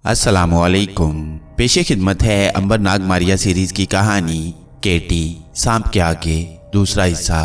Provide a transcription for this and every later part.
अस्सलामुअलैकुम। पेशे खिदमत है अंबरनाग मारिया सीरीज की कहानी केटी सांप के आगे दूसरा हिस्सा।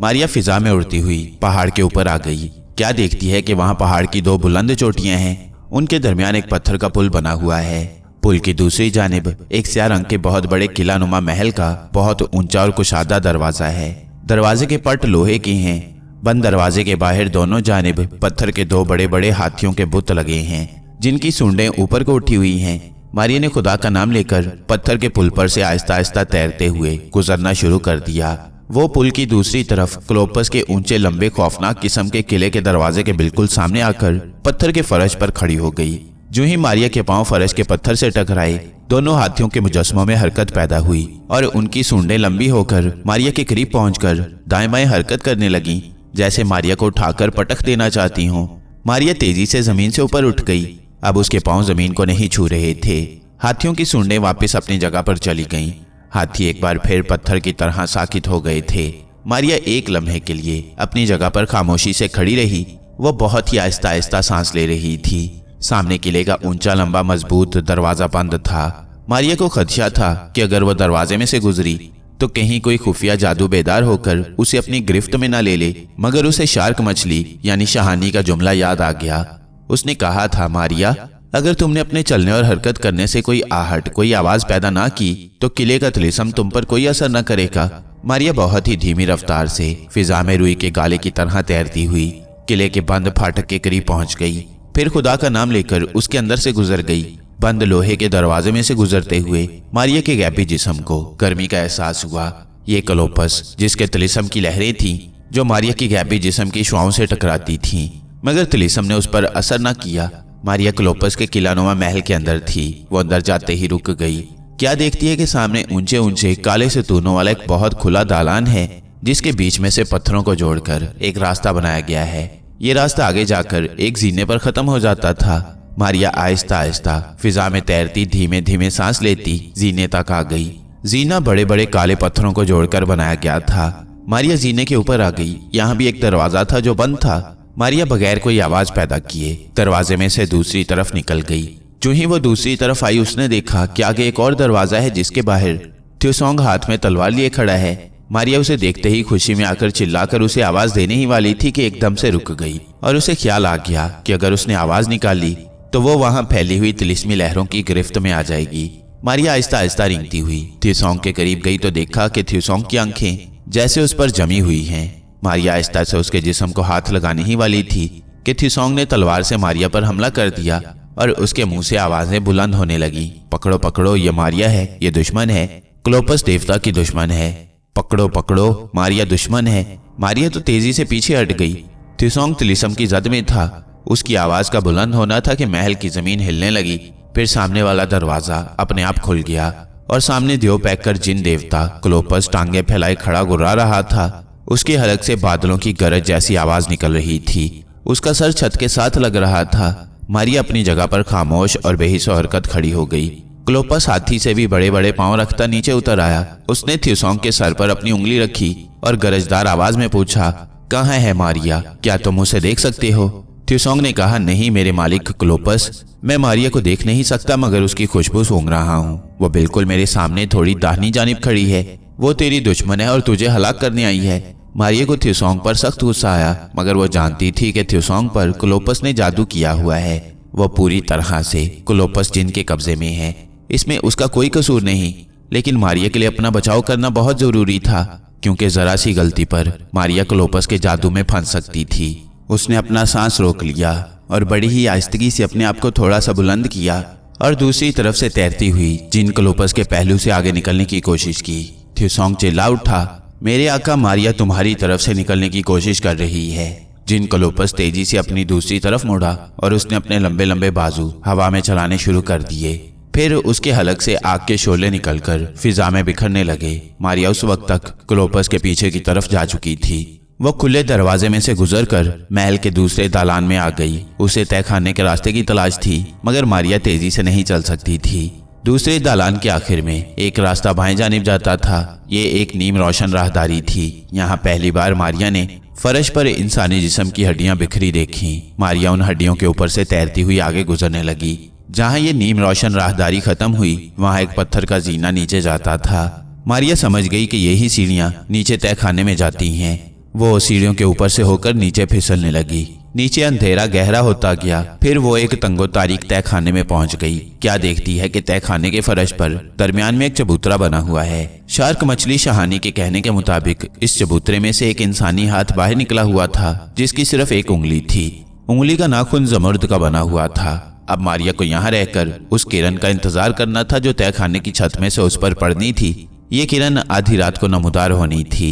मारिया फिजा में उड़ती हुई पहाड़ के ऊपर आ गई। क्या देखती है कि वहां पहाड़ की दो बुलंद चोटियां हैं, उनके दरमियान एक पत्थर का पुल बना हुआ है। पुल की दूसरी जानिब एक स्याह रंग के बहुत बड़े किला नुमा महल का बहुत ऊंचा और कुशादा दरवाजा है। दरवाजे के पट लोहे के हैं। बंद दरवाजे के बाहर दोनों जानिब पत्थर के दो बड़े बड़े हाथियों के बुत लगे हैं, जिनकी सूंडें ऊपर को उठी हुई हैं। मारिया ने खुदा का नाम लेकर पत्थर के पुल पर से आहिस्ता आहिस्ता तैरते हुए गुजरना शुरू कर दिया। वो पुल की दूसरी तरफ क्लोपस के ऊंचे लंबे खौफनाक किस्म के किले के दरवाजे के बिल्कुल सामने आकर पत्थर के फर्श पर खड़ी हो गई। जो ही मारिया के पांव फर्श के पत्थर से टकराए, दोनों हाथियों के मुजस्समों में हरकत पैदा हुई और उनकी सूंडें लंबी होकर मारिया के करीब पहुंचकर दाएं बाएं हरकत करने लगी, जैसे मारिया को उठाकर पटक देना चाहती हूँ। मारिया तेजी से जमीन से ऊपर उठ गई। अब उसके पांव जमीन को नहीं छू रहे थे। हाथियों की सूंडें वापस अपनी जगह पर चली गईं। हाथी एक बार फिर पत्थर की तरह साकित हो गए थे। मारिया एक लम्हे के लिए अपनी जगह पर खामोशी से खड़ी रही। वो बहुत ही आहिस्ता आहिस्ता सांस ले रही थी। सामने किले का ऊंचा लंबा मजबूत दरवाजा बंद था। मारिया को खदशा था कि अगर वो दरवाजे में से गुजरी तो कहीं कोई खुफिया जादू बेदार होकर उसे अपनी गिरफ्त में न ले ले। मगर उसे शार्क मछली यानी शहानी का जुमला याद आ गया। उसने कहा था, मारिया, अगर तुमने अपने चलने और हरकत करने से कोई आहट, कोई आवाज पैदा ना की तो किले का तिलिस्म तुम पर कोई असर न करेगा। मारिया बहुत ही धीमी रफ्तार से फिजा में रुई के गाले की तरह तैरती हुई किले के बंद फाटक के करीब पहुंच गई। फिर खुदा का नाम लेकर उसके अंदर से गुजर गई। बंद लोहे के दरवाजे में से गुजरते हुए मारिया के गैबी जिस्म को गर्मी का एहसास हुआ। ये क्लोपस, जिसके तिलिस्म की लहरें थीं जो मारिया की गैबी जिस्म की शुआओं से टकराती थीं, मगर तिलिस्म ने उस पर असर न किया। मारिया क्लोपस के किलानुमा महल के अंदर थी। वो अंदर जाते ही रुक गई। क्या देखती है कि सामने ऊंचे ऊंचे काले सतूनों वाला एक बहुत खुला दालान है, जिसके बीच में से पत्थरों को जोड़कर एक रास्ता बनाया गया है। ये रास्ता आगे जाकर एक जीने पर खत्म हो जाता था। मारिया आहिस्ता आहिस्ता फिजा में तैरती धीमे धीमे सांस लेती जीने तक आ गई। जीना बड़े बड़े काले पत्थरों को जोड़कर बनाया गया था। मारिया जीने के ऊपर आ गई। यहाँ भी एक दरवाजा था जो बंद था। मारिया बगैर कोई आवाज पैदा किए दरवाजे में से दूसरी तरफ निकल गई। जो ही वो दूसरी तरफ आई, उसने देखा कि आगे एक और दरवाजा है, जिसके बाहर थ्योसोंग हाथ में तलवार लिए खड़ा है। मारिया उसे देखते ही खुशी में आकर चिल्लाकर उसे आवाज देने ही वाली थी कि एकदम से रुक गई और उसे ख्याल आ गया कि अगर उसने आवाज निकाली तो वो वहां फैली हुई तिलिस्मी लहरों की गिरफ्त में आ जाएगी। मारिया आहिस्ता आहिस्ता रेंगती हुई थ्योसोंग के करीब गई तो देखा कि थ्योसोंग की आंखें जैसे उस पर जमी हुई हैं। मारिया आहिस्ता से उसके जिस्म को हाथ लगाने ही वाली थी कि थ्योसोंग ने तलवार से मारिया पर हमला कर दिया और उसके मुंह से आवाजें बुलंद होने लगी। पकड़ो पकड़ो, ये मारिया है, ये दुश्मन है। क्लोपस देवता की दुश्मन है। पकड़ो पकड़ो, मारिया दुश्मन है। मारिया तो तेजी से पीछे हट गई। थ्योसोंग तिलिस्म की जद में था। उसकी आवाज का बुलंद होना था कि महल की जमीन हिलने लगी। फिर सामने वाला दरवाजा अपने आप खुल गया और सामने देव पैकर जिन देवता क्लोपस टांगे फैलाए खड़ा गुर्रा रहा था। उसके हलक से बादलों की गरज जैसी आवाज निकल रही थी। उसका सर छत के साथ लग रहा था। मारिया अपनी जगह पर खामोश और बेहिस हरकत खड़ी हो गई। क्लोपस हाथी से भी बड़े बड़े पांव रखता नीचे उतर आया। उसने थ्योसोंग के सर पर अपनी उंगली रखी और गरजदार आवाज में पूछा, कहाँ है मारिया? क्या तुम उसे देख सकते हो? थ्योसोंग ने कहा, नहीं मेरे मालिक क्लोपस, मैं मारिया को देख नहीं सकता, मगर उसकी खुशबू सूंघ रहा हूँ। वो बिल्कुल मेरे सामने थोड़ी दाहिनी जानिब खड़ी है। वो तेरी दुश्मन है और तुझे हलाक करने आई है। मारिया को थ्योसोंग पर सख्त गुस्सा आया, मगर वो जानती थी कि थ्योसोंग पर क्लोपस ने जादू किया हुआ है। वो पूरी तरह से क्लोपस जिन के कब्जे में है। इसमें उसका कोई कसूर नहीं, लेकिन मारिया के लिए अपना बचाव करना बहुत जरूरी था, क्योंकि जरा सी गलती पर मारिया क्लोपस के जादू में फंस सकती थी। उसने अपना सांस रोक लिया और बड़ी ही आहिस्तगी से अपने आप को थोड़ा सा बुलंद किया और दूसरी तरफ से तैरती हुई जिन क्लोपस के पहलू से आगे निकलने की कोशिश की। थ्योसोंग चिल्ला उठा, मेरे आका, मारिया तुम्हारी तरफ से निकलने की कोशिश कर रही है। जिन क्लोपस तेजी से अपनी दूसरी तरफ मुड़ा और उसने अपने लंबे लंबे बाजू हवा में चलाने शुरू कर दिए। फिर उसके हलक से आग के शोले निकलकर फिजा में बिखरने लगे। मारिया उस वक्त तक क्लोपस के पीछे की तरफ जा चुकी थी। वो खुले दरवाजे में से गुजरकर महल के दूसरे दालान में आ गई। उसे तहखाने के रास्ते की तलाश थी, मगर मारिया तेजी से नहीं चल सकती थी। दूसरे दालान के आखिर में एक रास्ता बाएं जानिब जाता था। ये एक नीम रोशन राहदारी थी। यहाँ पहली बार मारिया ने फर्श पर इंसानी जिस्म की हड्डियां बिखरी देखी। मारिया उन हड्डियों के ऊपर से तैरती हुई आगे गुजरने लगी। जहाँ ये नीम रोशन राहदारी खत्म हुई वहाँ एक पत्थर का जीना नीचे जाता था। मारिया समझ गई कि यही सीढ़ियाँ नीचे तहखाने में जाती हैं। वो सीढ़ियों के ऊपर से होकर नीचे फिसलने लगी। नीचे अंधेरा गहरा होता गया। फिर वो एक तंगो तारीख तहखाने में पहुंच गई। क्या देखती है कि तहखाने के फर्श पर दरमियान में एक चबूतरा बना हुआ है। शार्क मछली शहानी के कहने के मुताबिक इस चबूतरे में से एक इंसानी हाथ बाहर निकला हुआ था, जिसकी सिर्फ एक उंगली थी। उंगली का नाखून जमर्द का बना हुआ था। अब मारिया को यहाँ रहकर उस किरण का इंतजार करना था जो तहखाने की छत में से उस पर पड़नी थी। ये किरण आधी रात को नमूदार होनी थी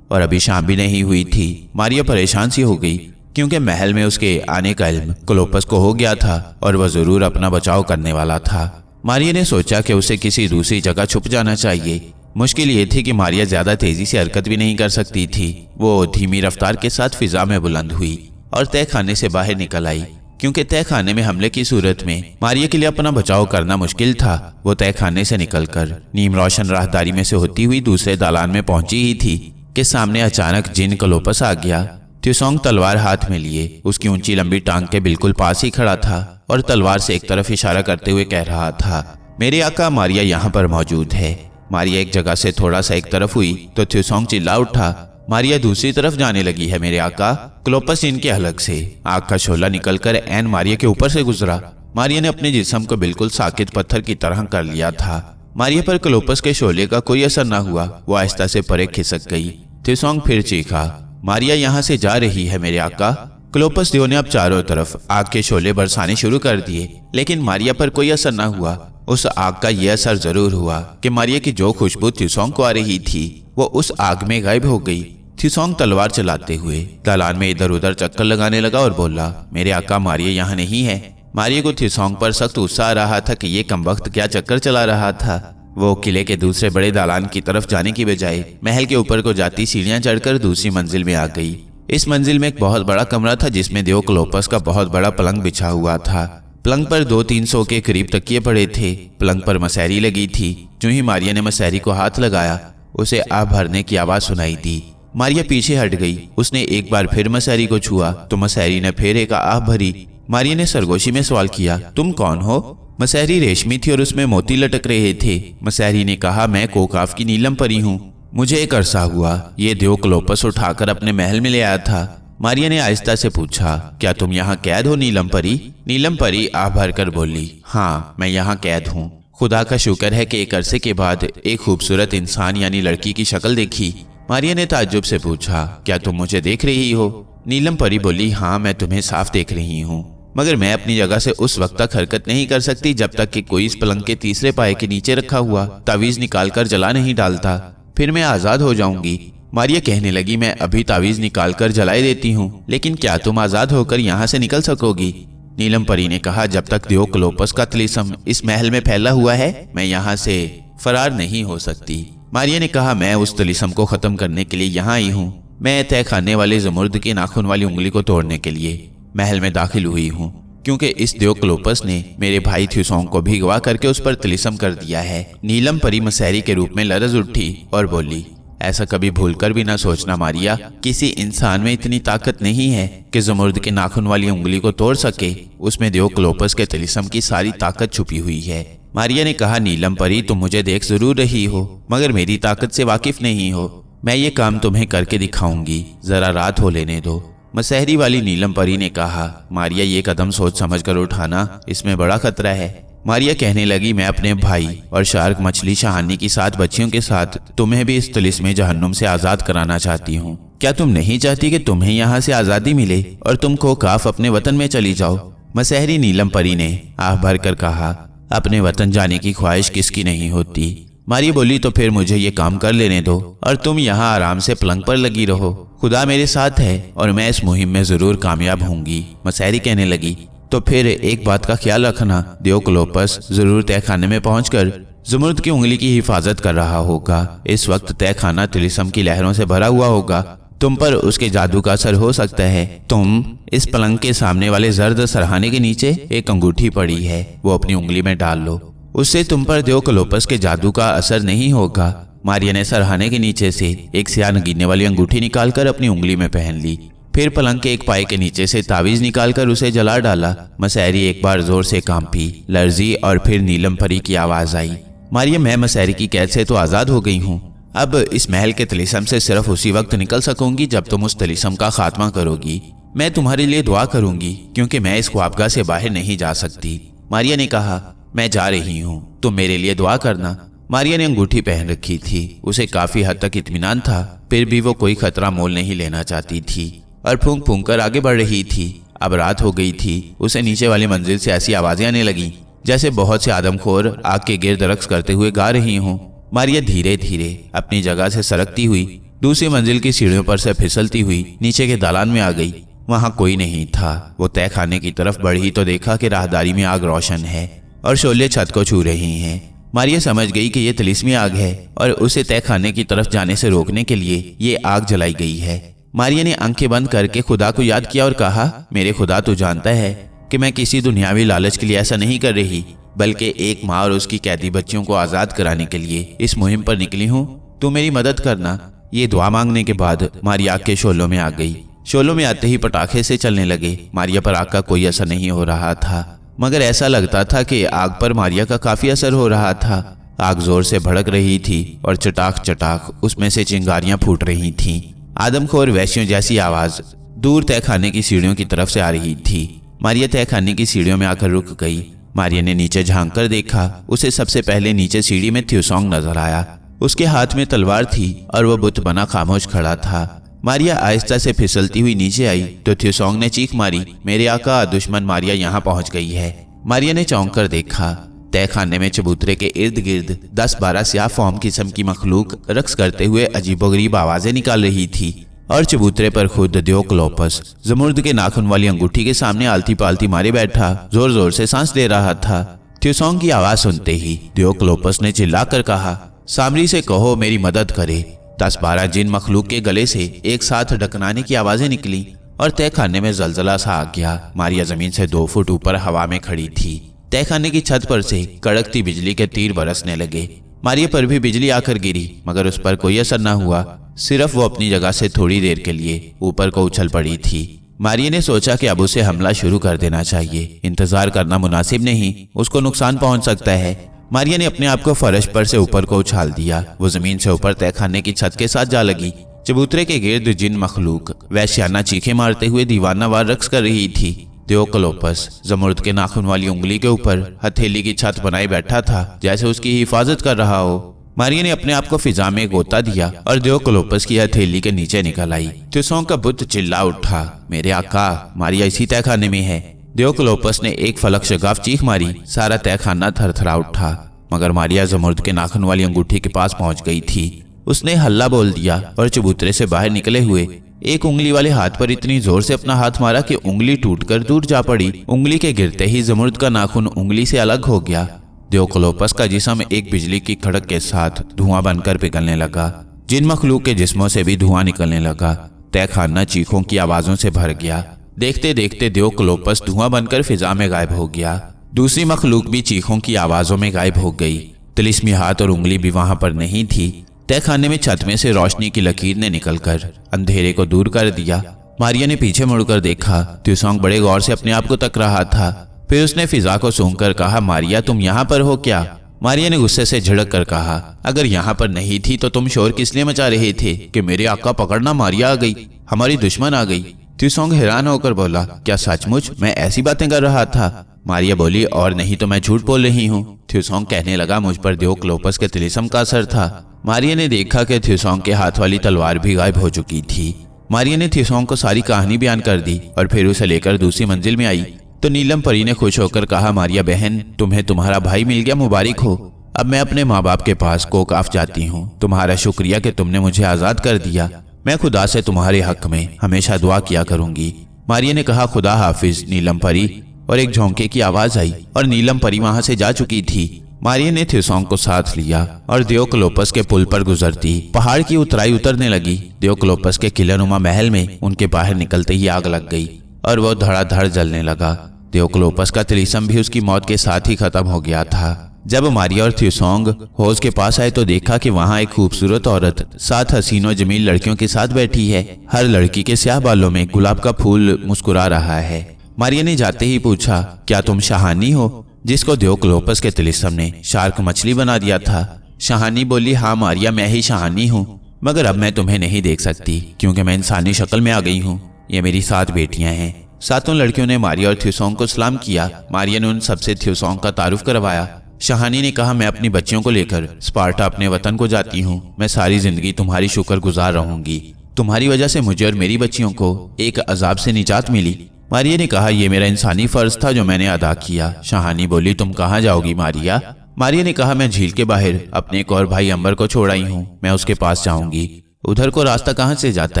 और अभी शाम भी नहीं हुई थी। मारिया परेशान सी हो गई क्योंकि महल में उसके आने का इल्म क्लोपस को हो गया था और वह जरूर अपना बचाव करने वाला था। मारिया ने सोचा कि उसे किसी दूसरी जगह छुप जाना चाहिए। मुश्किल ये थी कि मारिया ज्यादा तेजी से हरकत भी नहीं कर सकती थी। वो धीमी रफ्तार के साथ फिजा में बुलंद हुई और तहखाने से बाहर निकल आई। क्योंकि तहखाने में हमले की सूरत में मारिया के लिए अपना बचाव करना मुश्किल था। वो तहखाने से निकलकर नीम रोशन राहदारी में से होती हुई दूसरे दालान में पहुंची ही थी कि सामने अचानक जिन क्लोपस आ गया। त्सोंग तलवार हाथ में लिए उसकी ऊंची लंबी टांग के बिल्कुल पास ही खड़ा था और तलवार से एक तरफ इशारा करते हुए कह रहा था, मेरे आका मारिया यहाँ पर मौजूद है। मारिया एक जगह से थोड़ा सा एक तरफ हुई तो त्सोंग चिल्ला उठा, मारिया दूसरी तरफ जाने लगी है मेरे आका। क्लोपस इनके हलक से आग का शोला निकलकर ऐन मारिया के ऊपर से गुजरा। मारिया ने अपने जिस्म को बिल्कुल साकित पत्थर की तरह कर लिया था। मारिया पर क्लोपस के शोले का कोई असर न हुआ। वो आहिस्ता से परे खिसक गई। त्सोंग फिर चीखा, मारिया यहाँ से जा रही है मेरे आका। क्लोपस देव ने अब चारों तरफ आग के शोले बरसाने शुरू कर दिए, लेकिन मारिया पर कोई असर न हुआ। उस आग का यह असर जरूर हुआ कि मारिया की जो खुशबू त्सोंग को आ रही थी वो उस आग में गायब हो गई। त्सोंग तलवार चलाते हुए दालान में इधर उधर चक्कर लगाने लगा और बोला, मेरे आका मारिया यहाँ नहीं है। मारिया को त्सोंग पर सख्त गुस्सा आ रहा था कि ये कमबख्त क्या चक्कर चला रहा था। वो किले के दूसरे बड़े दालान की तरफ जाने की बजाय महल के ऊपर को जाती सीढ़ियां चढ़कर दूसरी मंजिल में आ गई। इस मंजिल में एक बहुत बड़ा कमरा था जिसमें देव क्लोपस का बहुत बड़ा पलंग बिछा हुआ था। पलंग पर 200-300 के करीब तकिए पड़े थे। पलंग पर मसहरी लगी थी। जो ही मारिया ने मसहरी को हाथ लगाया उसे आह भरने की आवाज सुनाई दी। मारिया पीछे हट गई। उसने एक बार फिर मसहरी को छुआ तो मसहरी ने फिर एक आह भरी। मारिया ने सरगोशी में सवाल किया, तुम कौन हो? मसहरी रेशमी थी और उसमें मोती लटक रहे थे। मसहरी ने कहा, मैं कोकाफ की नीलम परी हूँ। मुझे एक अरसा हुआ ये देव क्लोपस उठाकर अपने महल में ले आया था। मारिया ने आहिस्ता से पूछा, क्या तुम यहाँ कैद हो नीलम परी? नीलम परी आह भरकर बोली, हाँ मैं यहाँ कैद हूँ। खुदा का शुक्र है कि एक अरसे के बाद एक खूबसूरत इंसान यानी लड़की की शक्ल देखी। मारिया ने ताज्जुब से पूछा, क्या तुम मुझे देख रही हो? नीलम परी बोली, हाँ मैं तुम्हें साफ देख रही हूँ, मगर मैं अपनी जगह से उस वक्त तक हरकत नहीं कर सकती जब तक कि कोई इस पलंग के तीसरे पाए के नीचे रखा हुआ तावीज निकालकर जला नहीं डालता। फिर मैं आजाद हो जाऊंगी। मारिया कहने लगी, मैं अभी तावीज निकालकर जलाए देती हूँ, लेकिन क्या तुम आजाद होकर यहाँ से निकल सकोगी? नीलम परी ने कहा, जब तक देव क्लोपस का तिलिस्म इस महल में फैला हुआ है मैं यहाँ से फरार नहीं हो सकती। मारिया ने कहा, मैं उस तिलिस्म को खत्म करने के लिए यहाँ आई हूँ। मैं तय खाने वाले जमुर्द के नाखून वाली उंगली को तोड़ने के लिए महल में दाखिल हुई हूँ, क्योंकि इस देव क्लोपस ने मेरे भाई त्सोंग को भी गवाह करके उस पर तिलिस्म कर दिया है। नीलम परी मसहरी के रूप में लरज उठी और बोली, ऐसा कभी भूलकर भी ना सोचना मारिया, किसी इंसान में इतनी ताकत नहीं है कि जमुर्द के नाखून वाली उंगली को तोड़ सके। उसमें देव क्लोपस के तिलिस्म की सारी ताकत छुपी हुई है। मारिया ने कहा, नीलम परी तुम मुझे देख जरूर रही हो, मगर मेरी ताकत से वाकिफ नहीं हो। मैं ये काम तुम्हें करके दिखाऊंगी, जरा रात हो लेने दो। मसहरी वाली नीलम परी ने कहा, मारिया ये कदम सोच समझ कर उठाना, इसमें बड़ा खतरा है। मारिया कहने लगी, मैं अपने भाई और शार्क मछली शहानी की 7 बच्चियों के साथ तुम्हें भी इस तिलिस्म जहन्नुम से आजाद कराना चाहती हूँ। क्या तुम नहीं चाहती कि तुम्हें यहाँ से आजादी मिले और तुम कोकाफ अपने वतन में चली जाओ? मसहरी नीलम परी ने आह भर कर कहा, अपने वतन जाने की ख्वाहिश किसकी नहीं होती। मारिया बोली, तो फिर मुझे ये काम कर लेने दो और तुम यहाँ आराम से पलंग पर लगी रहो। खुदा मेरे साथ है और मैं इस मुहिम में जरूर कामयाब होंगी। मसहरी कहने लगी, तो फिर एक बात का ख्याल रखना, देव क्लोपस जरूर तहखाने में पहुंचकर जुमुर्द की उंगली की हिफाजत कर रहा होगा। इस वक्त तहखाना तिलिस्म की लहरों से भरा हुआ होगा। तुम पर उसके जादू का असर हो सकता है। तुम इस पलंग के सामने वाले जर्द सरहाने के नीचे एक अंगूठी पड़ी है, वो अपनी उंगली में डाल लो। उससे तुम पर देव क्लोपस के जादू का असर नहीं होगा। मारिया ने सरहाने के नीचे से एक स्याह नगीने वाली अंगूठी निकालकर अपनी उंगली में पहन ली। फिर पलंग के एक पाए के नीचे से तावीज निकालकर उसे जला डाला। मसहरी एक बार जोर से कांपी, लर्जी और फिर नीलम परी की आवाज आई, मारिया मैं मसहरी की कैद से तो आज़ाद हो गई हूँ। अब इस महल के तिलिस्म से सिर्फ उसी वक्त निकल सकूंगी जब तुम उस तिलिस्म का खात्मा करोगी। मैं तुम्हारे लिए दुआ करूंगी क्योंकि मैं इस ख्वाबगाह से बाहर नहीं जा सकती। मारिया ने कहा, मैं जा रही हूँ, तुम मेरे लिए दुआ करना। मारिया ने अंगूठी पहन रखी थी, उसे काफी हद तक इत्मीनान था, फिर भी वो कोई खतरा मोल नहीं लेना चाहती थी और फूंक फूंक कर आगे बढ़ रही थी। अब रात हो गई थी। उसे नीचे वाली मंजिल से ऐसी आवाजें आने लगी जैसे बहुत से आदमखोर आग के गिर्द रक्स करते हुए गा रही हों। मारिया धीरे धीरे अपनी जगह से सरकती हुई दूसरी मंजिल की सीढ़ियों पर से फिसलती हुई नीचे के दालान में आ गई। वहां कोई नहीं था। वो तय खाने की तरफ बढ़ी तो देखा कि राहदारी में आग रोशन है और शोले छत को छू रही हैं। मारिया समझ गई कि यह तिलिस्मी आग है और उसे तय खाने की तरफ जाने से रोकने के लिए ये आग जलाई गई है। मारिया ने आंखें बंद करके खुदा को याद किया और कहा, मेरे खुदा तू जानता है कि मैं किसी दुनियावी लालच के लिए ऐसा नहीं कर रही, बल्कि एक माँ और उसकी कैदी बच्चियों को आज़ाद कराने के लिए इस मुहिम पर निकली हूँ। तू मेरी मदद करना। ये दुआ मांगने के बाद मारिया आग के शोलों में आ गई। शोलों में आते ही पटाखे से चलने लगे। मारिया पर आग का कोई असर नहीं हो रहा था, मगर ऐसा लगता था कि आग पर मारिया का काफी असर हो रहा था। आग जोर से भड़क रही थी और चटाख चटाख उसमें से चिंगारियां फूट रही थीं। आदमखोर वैश्यों जैसी आवाज दूर तय खाने की सीढ़ियों की तरफ से आ रही थी। मारिया तय खाने की सीढ़ियों में आकर रुक गई। मारिया ने नीचे झांक कर देखा। उसे सबसे पहले नीचे सीढ़ी में थ्यूसोंग नजर आया। उसके हाथ में तलवार थी और वह बुत बना खामोश खड़ा था। मारिया आहिस्ता से फिसलती हुई नीचे आई तो थ्यूसोंग ने चीख मारी, मेरे आका, दुश्मन मारिया यहाँ पहुंच गई है। मारिया ने चौंक कर देखा। तय खाने में चबूतरे के इर्द गिर्द 10-12 स्याह फॉर्म किस्म की मखलूक रक्स करते हुए अजीबोगरीब आवाजें निकाल रही थी और चबूतरे पर खुद दियोक्लोपस जमुर्द के नाखून वाली अंगूठी के सामने आलती पालती मारे बैठा जोर जोर से सांस ले रहा था। थ्यूसोंग की आवाज सुनते ही दियोक्लोपस ने चिल्लाकर कहा, सामरी से कहो मेरी मदद करे। 10-12 जिन मखलूक के गले से एक साथ ढकनाने की आवाजें निकली और तय खाने में जलजला सा आ गया। मारिया जमीन से 2 फुट ऊपर हवा में खड़ी थी। तय खाने की छत पर से कड़कती बिजली के तीर बरसने लगे। मारिया पर भी बिजली आकर गिरी, मगर उस पर कोई असर न हुआ। सिर्फ वो अपनी जगह से थोड़ी देर के लिए ऊपर को उछल पड़ी थी। मारिया ने सोचा कि अब उसे हमला शुरू कर देना चाहिए। इंतजार करना मुनासिब नहीं, उसको नुकसान पहुंच सकता है। मारिया ने अपने आप को फर्श पर से ऊपर को उछाल दिया। वो जमीन से ऊपर तय खाने की छत के साथ जा लगी। चबूतरे के गिर्द जिन मखलूक वैश्याना चीखे मारते हुए दीवानावार रक्स कर रही थी। दियोक्लोपस जमुर्द के नाखून वाली उंगली के ऊपर हथेली की छत बनाए बैठा था, जैसे उसकी हिफाजत कर रहा हो। मारिया ने अपने आप को फिजा में गोता दिया और दियोक्लोपस की हथेली के नीचे निकल आई। थ्यूसोंग का बुत चिल्ला उठा, मेरे आका, मारिया इसी तय खाने में है। दियोक्लोपस ने एक फलक शगाफ चीख मारी। सारा तय खाना थरथरा उठा, मगर मारिया जमुर्द के नाखून वाली अंगूठी के पास पहुंच गई थी। उसने हल्ला बोल दिया और चबूतरे से बाहर निकले हुए एक उंगली वाले हाथ पर इतनी जोर से अपना हाथ मारा कि उंगली टूटकर दूर जा पड़ी। उंगली के गिरते ही जमुर्द का नाखून उंगली से अलग हो गया। दियोक्लोपस का जिस्म एक बिजली की खड़क के साथ धुआं बनकर पिघलने लगा। जिन मखलूक के जिस्मों से भी धुआं निकलने लगा। तय खाना चीखों की आवाजों से भर गया। देखते देखते दियोक्लोपस धुआं बनकर फिजा में गायब हो गया। दूसरी मखलूक भी चीखों की आवाजों में गायब हो गई। तिलिस्मी हाथ और उंगली भी वहां पर नहीं थी। तय खाने में छत में से रोशनी की लकीर ने निकलकर अंधेरे को दूर कर दिया। मारिया ने पीछे मुड़कर देखा। थ्यूसोंग बड़े गौर से अपने आप को तक रहा था। फिर उसने फिजा को सूंघकर कहा, मारिया तुम यहाँ पर हो क्या? मारिया ने गुस्से से झिड़क कर कहा, अगर यहाँ पर नहीं थी तो तुम शोर किस लिए मचा रहे थे कि मेरे आका पकड़ना, मारिया आ गई, हमारी दुश्मन आ गई। थ्यूसोंग हैरान होकर बोला, क्या सचमुच मैं ऐसी बातें कर रहा था? मारिया बोली, और नहीं तो मैं झूठ बोल रही हूँ। थ्यूसोंग कहने लगा, मुझ पर दियोक्लोपस के तिलिस्म का असर था। मारिया ने देखा कि थ्यूसोंग के हाथ वाली तलवार भी गायब हो चुकी थी। मारिया ने थ्यूसोंग को सारी कहानी बयान कर दी और फिर उसे लेकर दूसरी मंजिल में आई तो नीलम परी ने खुश होकर कहा, मारिया बहन, तुम्हें तुम्हारा भाई मिल गया, मुबारक हो। अब मैं अपने माँ बाप के पास कोकाफ जाती हूँ। तुम्हारा शुक्रिया कि तुमने मुझे आजाद कर दिया। मैं खुदा से तुम्हारे हक में हमेशा दुआ किया करूंगी। मारिया ने कहा, खुदा हाफिज नीलम परी। और एक झोंके की आवाज आई और नीलम परी वहां से जा चुकी थी। मारिया ने थ्यूसोंग को साथ लिया और दियोक्लोपस के पुल पर गुजरती पहाड़ की उतराई उतरने लगी। दियोक्लोपस के किलेनुमा महल में उनके बाहर निकलते ही आग लग गई और वो धड़ाधड़ जलने लगा। दियोक्लोपस का तिलिस्म भी उसकी मौत के साथ ही खत्म हो गया था। जब मारिया और थ्यूसोंग हौज के पास आए तो देखा कि वहाँ एक खूबसूरत औरत 7 हसीन और जमील लड़कियों के साथ बैठी है। हर लड़की के स्याह बालों में गुलाब का फूल मुस्कुरा रहा है। मारिया ने जाते ही पूछा, क्या तुम शहानी हो जिसको दियोक्लोपस के तिलिस्म ने शार्क मछली बना दिया था? शहानी बोली, हाँ मारिया, मैं ही शहानी हूँ, मगर अब मैं तुम्हें नहीं देख सकती क्योंकि मैं इंसानी शक्ल में आ गई हूँ। ये मेरी 7 बेटियां हैं। 7 लड़कियों ने मारिया और थ्यूसोंग को सलाम किया। मारिया ने उन सबसे थ्यूसोंग का तारुफ करवाया। शहानी ने कहा, मैं अपनी बच्चियों को लेकर स्पार्टा अपने वतन को जाती हूँ। मैं सारी जिंदगी तुम्हारी शुक्रगुजार रहूंगी। तुम्हारी वजह से मुझे और मेरी बच्चियों को एक अजाब से निजात मिली। मारिया ने कहा, यह मेरा इंसानी फर्ज था जो मैंने अदा किया। शहानी बोली, तुम कहाँ जाओगी मारिया? मारिया ने कहा, मैं झील के बाहर अपने एक और भाई अंबर को छोड़ आई हूँ। मैं उसके पास जाऊंगी। उधर को रास्ता कहाँ से जाता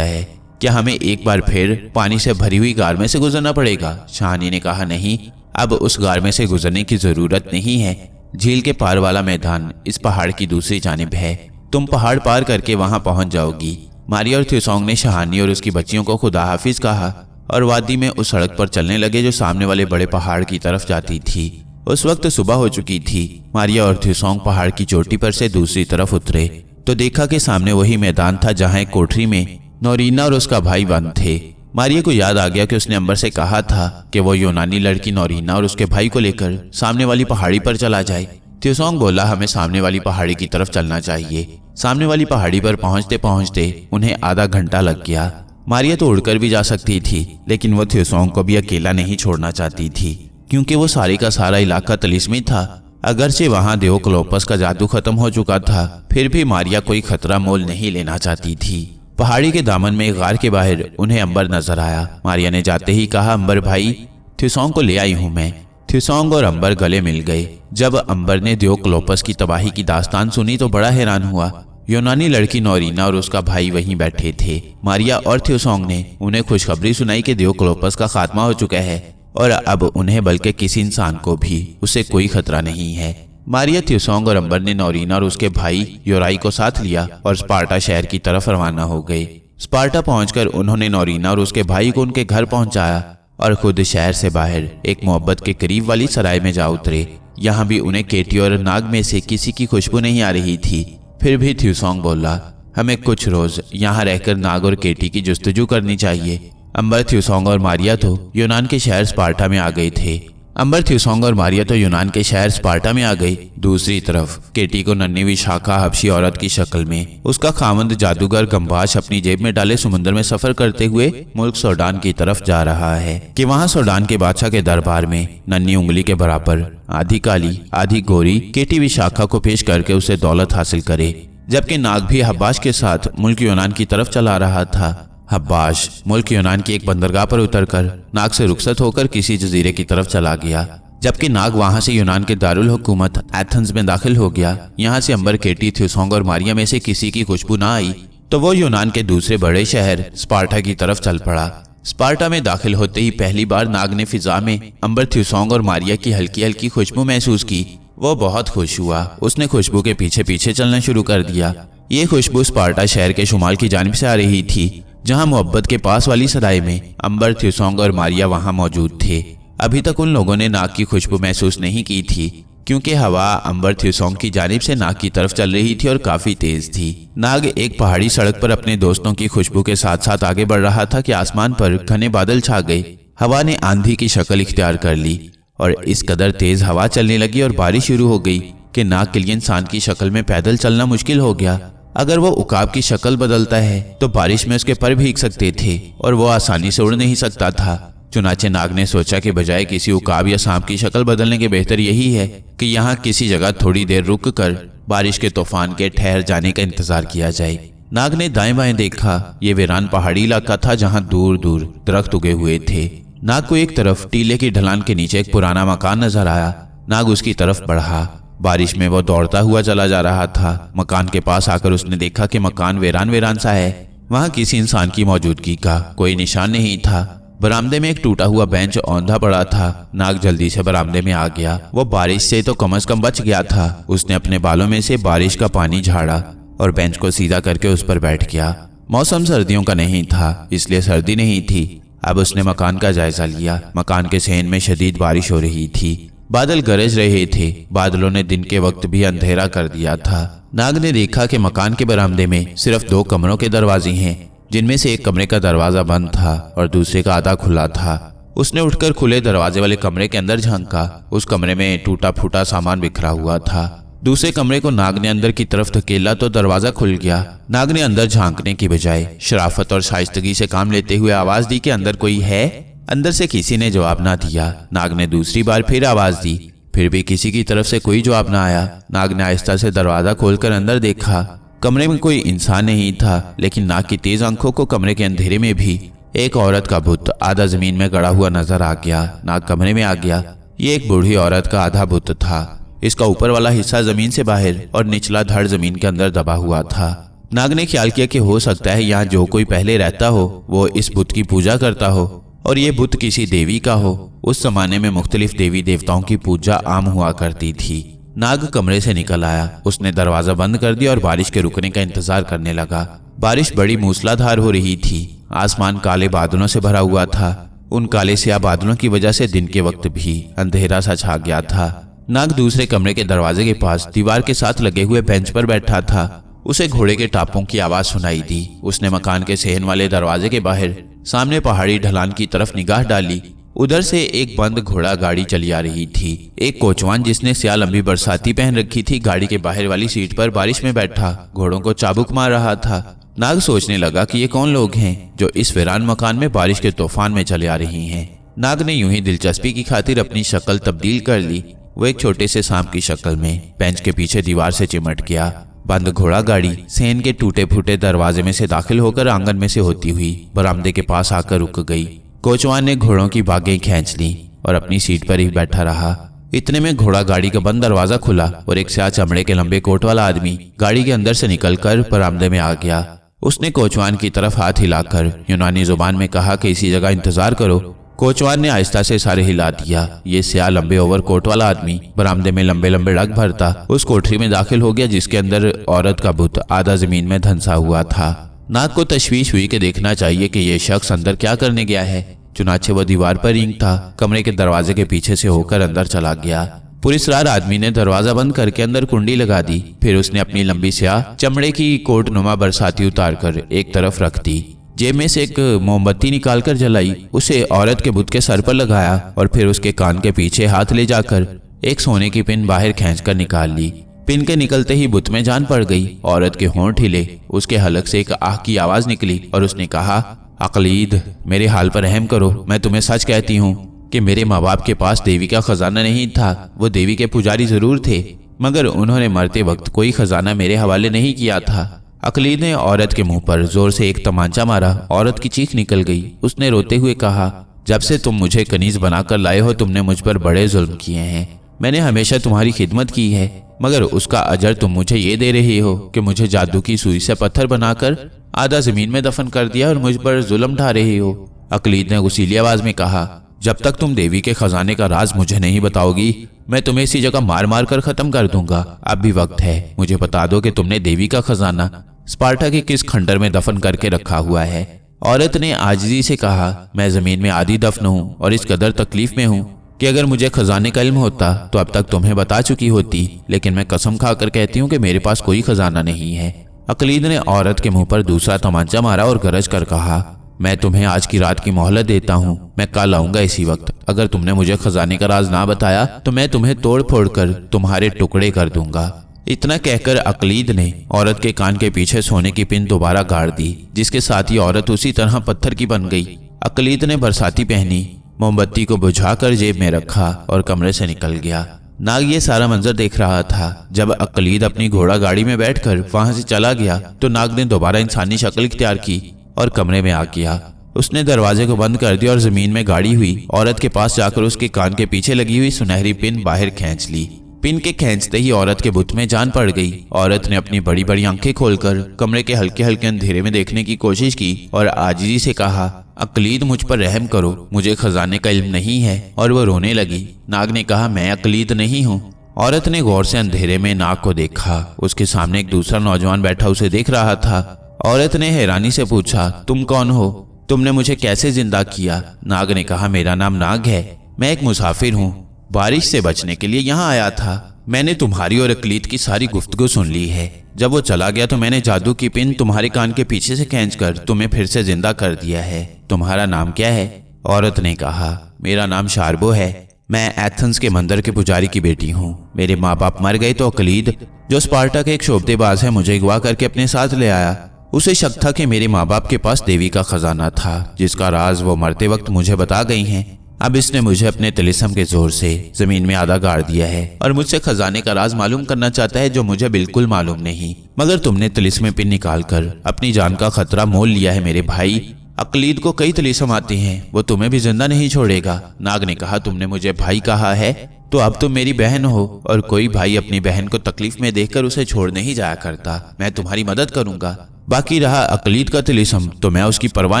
है? क्या हमें एक बार फिर पानी से भरी हुई गार में से गुजरना पड़ेगा? शहानी ने कहा, नहीं, अब उस गार में से गुजरने की जरूरत नहीं है। झील के पार वाला मैदान इस पहाड़ की दूसरी जानिब है। तुम पहाड़ पार करके वहां पहुंच जाओगी। मारिया और थ्यूसोंग ने शहानी और उसकी बच्चियों को खुदा हाफिज कहा और वादी में उस सड़क पर चलने लगे जो सामने वाले बड़े पहाड़ की तरफ जाती थी। उस वक्त सुबह हो चुकी थी। मारिया और थ्यूसोंग पहाड़ की चोटी पर से दूसरी तरफ उतरे तो देखा कि सामने वही मैदान था जहां एक कोठरी में नोरीना और उसका भाई बंद थे। मारिया को याद आ गया कि उसने अंबर से कहा था कि वो यूनानी लड़की नोरीना और उसके भाई को लेकर सामने वाली पहाड़ी पर चला जाए। थ्यूसोंग बोला, हमें सामने वाली पहाड़ी की तरफ चलना चाहिए। सामने वाली पहाड़ी पर पहुंचते पहुंचते उन्हें आधा घंटा लग गया। मारिया तो उड़कर भी जा सकती थी, लेकिन वो थ्यूसोंग को भी अकेला नहीं छोड़ना चाहती थी क्योंकि वो सारे का सारा इलाका तिलिस्मी था। अगरचे वहां दियोक्लोपस का जादू खत्म हो चुका था, फिर भी मारिया कोई खतरा मोल नहीं लेना चाहती थी। पहाड़ी के दामन में एक गार के बाहर उन्हें अंबर नजर आया। मारिया ने जाते ही कहा, अंबर भाई, थ्यूसोंग को ले आई हूं मैं। थ्यूसोंग और अंबर गले मिल गए। जब अंबर ने दियोक्लोपस की तबाही की दास्तान सुनी तो बड़ा हैरान हुआ। यूनानी लड़की नोरीना और उसका भाई वहीं बैठे थे। मारिया और थ्यूसोंग ने उन्हें खुशखबरी सुनाई कि दियोक्लोपस का खात्मा हो चुका है और अब उन्हें बल्कि किसी इंसान को भी उससे कोई खतरा नहीं है। मारिया, थ्यूसोंग और अंबर ने नोरीना और उसके भाई योराई को साथ लिया और स्पार्टा शहर की तरफ रवाना हो गए। स्पार्टा पहुंचकर उन्होंने नोरीना और उसके भाई को उनके घर पहुंचाया और खुद शहर से बाहर एक मोहब्बत के करीब वाली सराय में जा उतरे। यहाँ भी उन्हें केटी और नाग में से किसी की खुशबू नहीं आ रही थी। फिर भी थ्यूसोंग बोला, हमें कुछ रोज यहाँ रहकर नाग और केटी की जुस्तजू करनी चाहिए। अंबर, थ्यूसोंग और मारिया तो यूनान के शहर स्पार्टा में आ गए थे। अंबर, थ्यूसोंग और मारिया तो यूनान के शहर स्पार्टा में आ गई। दूसरी तरफ केटी को नन्ही विशाखा हबशी औरत की शक्ल में उसका खामंद जादूगर गम्बाश अपनी जेब में डाले समुद्र में सफर करते हुए मुल्क सूडान की तरफ जा रहा है कि वहां सूडान के बादशाह के दरबार में नन्ही उंगली के बराबर आधी काली आधी गोरी केटी विशाखा को पेश करके उसे दौलत हासिल करे। जबकि नाग भी हब्बाश के साथ मुल्क यूनान की तरफ चला रहा था। हब्बाश मुल्क यूनान की एक बंदरगाह पर उतरकर नाग से रुखसत होकर किसी जजीरे की तरफ चला गया, जबकि नाग वहां से यूनान के दारुल हुकूमत एथेंस में दाखिल हो गया। यहाँ से अंबर, केटी, थ्यूसोंग और मारिया में से किसी की खुशबू ना आई तो वो यूनान के दूसरे बड़े शहर स्पार्टा की तरफ चल पड़ा। स्पार्टा में दाखिल होते ही पहली बार नाग ने फिजा में अंबर, थ्यूसोंग और मारिया की हल्की हल्की खुशबू महसूस की। वो बहुत खुश हुआ। उसने खुशबू के पीछे पीछे चलना शुरू कर दिया। ये खुशबू स्पार्टा शहर के शुमाल की जानिब से आ रही थी, जहां मोहब्बत के पास वाली सराय में अंबर, थ्यूसोंग और मारिया वहां मौजूद थे। अभी तक उन लोगों ने नाग की खुशबू महसूस नहीं की थी क्योंकि हवा अंबर, थ्यूसोंग की जानिब से नाग की तरफ चल रही थी और काफी तेज थी। नाग एक पहाड़ी सड़क पर अपने दोस्तों की खुशबू के साथ साथ आगे बढ़ रहा था कि आसमान पर घने बादल छा गए। हवा ने आंधी की शक्ल इख्तियार कर ली और इस कदर तेज हवा चलने लगी और बारिश शुरू हो गई कि नाग के लिए इंसान की शक्ल में पैदल चलना मुश्किल हो गया। अगर वो उकाब की शक्ल बदलता है तो बारिश में उसके पर भीग सकते थे और वो आसानी से उड़ नहीं सकता था। चुनाचे नाग ने सोचा कि बजाय किसी उकाब या सांप की शक्ल बदलने के बेहतर यही है कि यहाँ किसी जगह थोड़ी देर रुक कर बारिश के तूफान के ठहर जाने का इंतजार किया जाए। नाग ने दाएं बाएं देखा। ये वीरान पहाड़ी इलाका था जहाँ दूर दूर दरख्त उगे हुए थे। नाग को एक तरफ टीले की ढलान के नीचे एक पुराना मकान नजर आया। नाग उसकी तरफ बढ़ा। बारिश में वो दौड़ता हुआ चला जा रहा था। मकान के पास आकर उसने देखा कि मकान वीरान वीरान सा है। वहां किसी इंसान की मौजूदगी का कोई निशान नहीं था। बरामदे में एक टूटा हुआ बेंच औंधा पड़ा था। नाग जल्दी से बरामदे में आ गया। वो बारिश से तो कम से कम बच गया था। उसने अपने बालों में से बारिश का पानी झाड़ा और बेंच को सीधा करके उस पर बैठ गया। मौसम सर्दियों का नहीं था, इसलिए सर्दी नहीं थी। अब उसने मकान का जायजा लिया। मकान के सहन में शदीद बारिश हो रही थी। बादल गरज रहे थे। बादलों ने दिन के वक्त भी अंधेरा कर दिया था। नाग ने देखा कि मकान के बरामदे में सिर्फ 2 कमरों के दरवाजे हैं, जिनमें से एक कमरे का दरवाजा बंद था और दूसरे का आधा खुला था। उसने उठकर खुले दरवाजे वाले कमरे के अंदर झांका। उस कमरे में टूटा फूटा सामान बिखरा हुआ था। दूसरे कमरे को नाग ने अंदर की तरफ धकेला तो दरवाजा खुल गया। नाग ने अंदर झांकने की बजाय शराफत और शाइस्तगी से काम लेते हुए आवाज दी कि अंदर कोई है। अंदर से किसी ने जवाब ना दिया। नाग ने दूसरी बार फिर आवाज दी, फिर भी किसी की तरफ से कोई जवाब ना आया। नाग ने आहिस्ता से दरवाजा खोलकर अंदर देखा। कमरे में कोई इंसान नहीं था, लेकिन नाग की तेज आंखों को कमरे के अंधेरे में भी एक औरत का बुत आधा जमीन में गड़ा हुआ नजर आ गया। नाग कमरे में आ गया। ये एक बूढ़ी औरत का आधा बुत था। इसका ऊपर वाला हिस्सा जमीन से बाहर और निचला धड़ जमीन के अंदर दबा हुआ था। नाग ने ख्याल किया कि हो सकता है यहाँ जो कोई पहले रहता हो वो इस बुत की पूजा करता हो और ये बुत किसी देवी का हो। उस जमाने में मुख्तलिफ देवी देवताओं की पूजा आम हुआ करती थी। नाग कमरे से निकल आया। उसने दरवाजा बंद कर दिया और बारिश के रुकने का इंतजार करने लगा। बारिश बड़ी मूसलाधार हो रही थी। आसमान काले बादलों से भरा हुआ था। उन काले स्याह बादलों की वजह से दिन के वक्त भी अंधेरा सा छा गया था। नाग दूसरे कमरे के दरवाजे के पास दीवार के साथ लगे हुए बेंच पर बैठा था। उसे घोड़े के टापों की आवाज सुनाई दी। उसने मकान के सहन वाले दरवाजे के बाहर सामने पहाड़ी ढलान की तरफ निगाह डाली। उधर से एक बंद घोड़ा गाड़ी चली आ रही थी। एक कोचवान जिसने स्याह लंबी बरसाती पहन रखी थी गाड़ी के बाहर वाली सीट पर बारिश में बैठा घोड़ों को चाबुक मार रहा था। नाग सोचने लगा कि ये कौन लोग हैं जो इस वीरान मकान में बारिश के तूफान में चले आ रही हैं। नाग ने यूं ही दिलचस्पी की खातिर अपनी शक्ल तब्दील कर ली। वो एक छोटे से सांप की शक्ल में बेंच के पीछे दीवार से चिमट गया। बंद घोड़ा गाड़ी सेन के टूटे फूटे दरवाजे में से दाखिल होकर आंगन में से होती हुई बरामदे के पास आकर रुक गई। कोचवान ने घोड़ों की बागें खींच ली और अपनी सीट पर ही बैठा रहा। इतने में घोड़ा गाड़ी का बंद दरवाजा खुला और एक स्याह चमड़े के लंबे कोट वाला आदमी गाड़ी के अंदर से निकलकर बरामदे में आ गया। उसने कोचवान की तरफ हाथ हिलाकर यूनानी जुबान में कहा कि इसी जगह इंतजार करो। कोचवान ने आहिस्ता से सारे हिला दिया। ये स्याह लंबे ओवरकोट वाला आदमी बरामदे में लंबे लंबे डग भरता उस कोठरी में दाखिल हो गया जिसके अंदर औरत का बुत आधा जमीन में धंसा हुआ था। नाग को तशवीश हुई कि देखना चाहिए कि यह शख्स अंदर क्या करने गया है। चुनाचे वो दीवार पर ईंट था। कमरे के दरवाजे के पीछे से होकर अंदर चला गया। पुलिसरार आदमी ने दरवाजा बंद करके अंदर कुंडी लगा दी। फिर उसने अपनी लंबी स्याह चमड़े की कोट नुमा बरसाती उतारकर एक तरफ रख दी। जेब में से एक मोमबत्ती निकालकर जलाई, उसे औरत के बुत के सर पर लगाया और फिर उसके कान के पीछे हाथ ले जाकर एक सोने की पिन बाहर खींचकर निकाल ली। पिन के निकलते ही बुत में जान पड़ गई। औरत के होंठ हिले, उसके हलक से एक आह की आवाज निकली और उसने कहा, अकलीद, मेरे हाल पर रहम करो। मैं तुम्हें सच कहती हूँ कि मेरे माँ बाप के पास देवी का खजाना नहीं था। वो देवी के पुजारी जरूर थे, मगर उन्होंने मरते वक्त कोई खजाना मेरे हवाले नहीं किया था। अकलीद ने औरत के मुंह पर जोर से एक तमांचा मारा। औरत की चीख निकल गई। उसने रोते हुए कहा, जब से तुम मुझे कनीज बनाकर लाए हो तुमने मुझ पर बड़े जुल्म किए हैं। मैंने हमेशा तुम्हारी खिदमत की है, मगर उसका अजर तुम मुझे ये दे रही हो कि मुझे जादू की सुई से पत्थर बनाकर आधा जमीन में दफन कर दिया और मुझ पर जुल्म ढा रही हो। अकलीद ने गुस्सीली आवाज में कहा, जब तक तुम देवी के खजाने का राज मुझे नहीं बताओगी मैं तुम्हें इसी जगह मार मार कर खत्म कर दूंगा। अब भी वक्त है, मुझे बता दो कि तुमने देवी का खजाना स्पार्टा के किस खंडर में दफन करके रखा हुआ है। औरत ने आजिजी से कहा, मैं जमीन में आधी दफन हूँ और इस कदर तकलीफ में हूँ कि अगर मुझे खजाने का इल्म होता तो अब तक तुम्हें बता चुकी होती, लेकिन मैं कसम खाकर कहती हूँ कि मेरे पास कोई खजाना नहीं है। अकलीद ने औरत के मुंह पर दूसरा तमाचा मारा और गरज कर कहा, मैं तुम्हें आज की रात की मोहलत देता हूँ। मैं कल आऊंगा इसी वक्त। अगर तुमने मुझे खजाने का राज ना बताया तो मैं तुम्हें तोड़ फोड़ कर तुम्हारे टुकड़े कर दूंगा। इतना कहकर अकलीद ने औरत के कान के पीछे सोने की पिन दोबारा गाड़ दी, जिसके साथ ही औरत उसी तरह पत्थर की बन गई। अकलीद ने बरसाती पहनी, मोमबत्ती को बुझाकर जेब में रखा और कमरे से निकल गया। नाग ये सारा मंजर देख रहा था। जब अकलीद अपनी घोड़ा गाड़ी में बैठकर वहां से चला गया तो नाग ने दोबारा इंसानी शक्ल इख्तियार की और कमरे में आ गया। उसने दरवाजे को बंद कर दिया और जमीन में गाड़ी हुई औरत के पास जाकर उसके कान के पीछे लगी हुई सुनहरी पिन बाहर खींच ली। पिन के खींचते ही औरत के बुत में जान पड़ गई। औरत ने अपनी बड़ी बड़ी आंखें खोलकर कमरे के हल्के हल्के अंधेरे में देखने की कोशिश की और आजिजी से कहा, अकलीद मुझ पर रहम करो, मुझे खजाने का इल्म नहीं है। और वो रोने लगी। नाग ने कहा, मैं अकलीद नहीं हूँ। औरत ने गौर से अंधेरे में नाग को देखा। उसके सामने एक दूसरा नौजवान बैठा उसे देख रहा था। औरत ने हैरानी से पूछा, तुम कौन हो? तुमने मुझे कैसे जिंदा किया? नाग ने कहा, मेरा नाम नाग है, मैं एक मुसाफिर हूँ। बारिश से बचने के लिए यहाँ आया था। मैंने तुम्हारी और अकलीद की सारी गुफ्तगू सुन ली है। जब वो चला गया तो मैंने जादू की पिन तुम्हारे कान के पीछे से खींचकर तुम्हें फिर से जिंदा कर दिया है। तुम्हारा नाम क्या है? औरत ने कहा, मेरा नाम शार्बो है। मैं एथेंस के मंदिर के पुजारी की बेटी हूँ। मेरे माँ बाप मर गए तो अकलीद, जो स्पार्टा के एक शोबतेबाज है, मुझे अगवा करके अपने साथ ले आया। उसे शक था कि मेरे माँ बाप के पास देवी का खजाना था, जिसका राज वो मरते वक्त मुझे बता गई हैं। अब इसने मुझे अपने तिलिस्म के जोर से जमीन में आधा गाड़ दिया है और मुझसे खजाने का राज मालूम करना चाहता है, जो मुझे बिल्कुल मालूम नहीं। मगर तुमने तिलिस्म पिन निकाल कर अपनी जान का खतरा मोल लिया है मेरे भाई। अकलीद को कई तिलिस्म आते हैं, वो तुम्हें भी जिंदा नहीं छोड़ेगा। नाग ने कहा, तुमने मुझे भाई कहा है तो अब तुम मेरी बहन हो, और कोई भाई अपनी बहन को तकलीफ में देखकर उसे छोड़ नहीं जाया करता। मैं तुम्हारी मदद करूंगा। बाकी रहा अकलीद का तिलिस्म, तो मैं उसकी परवाह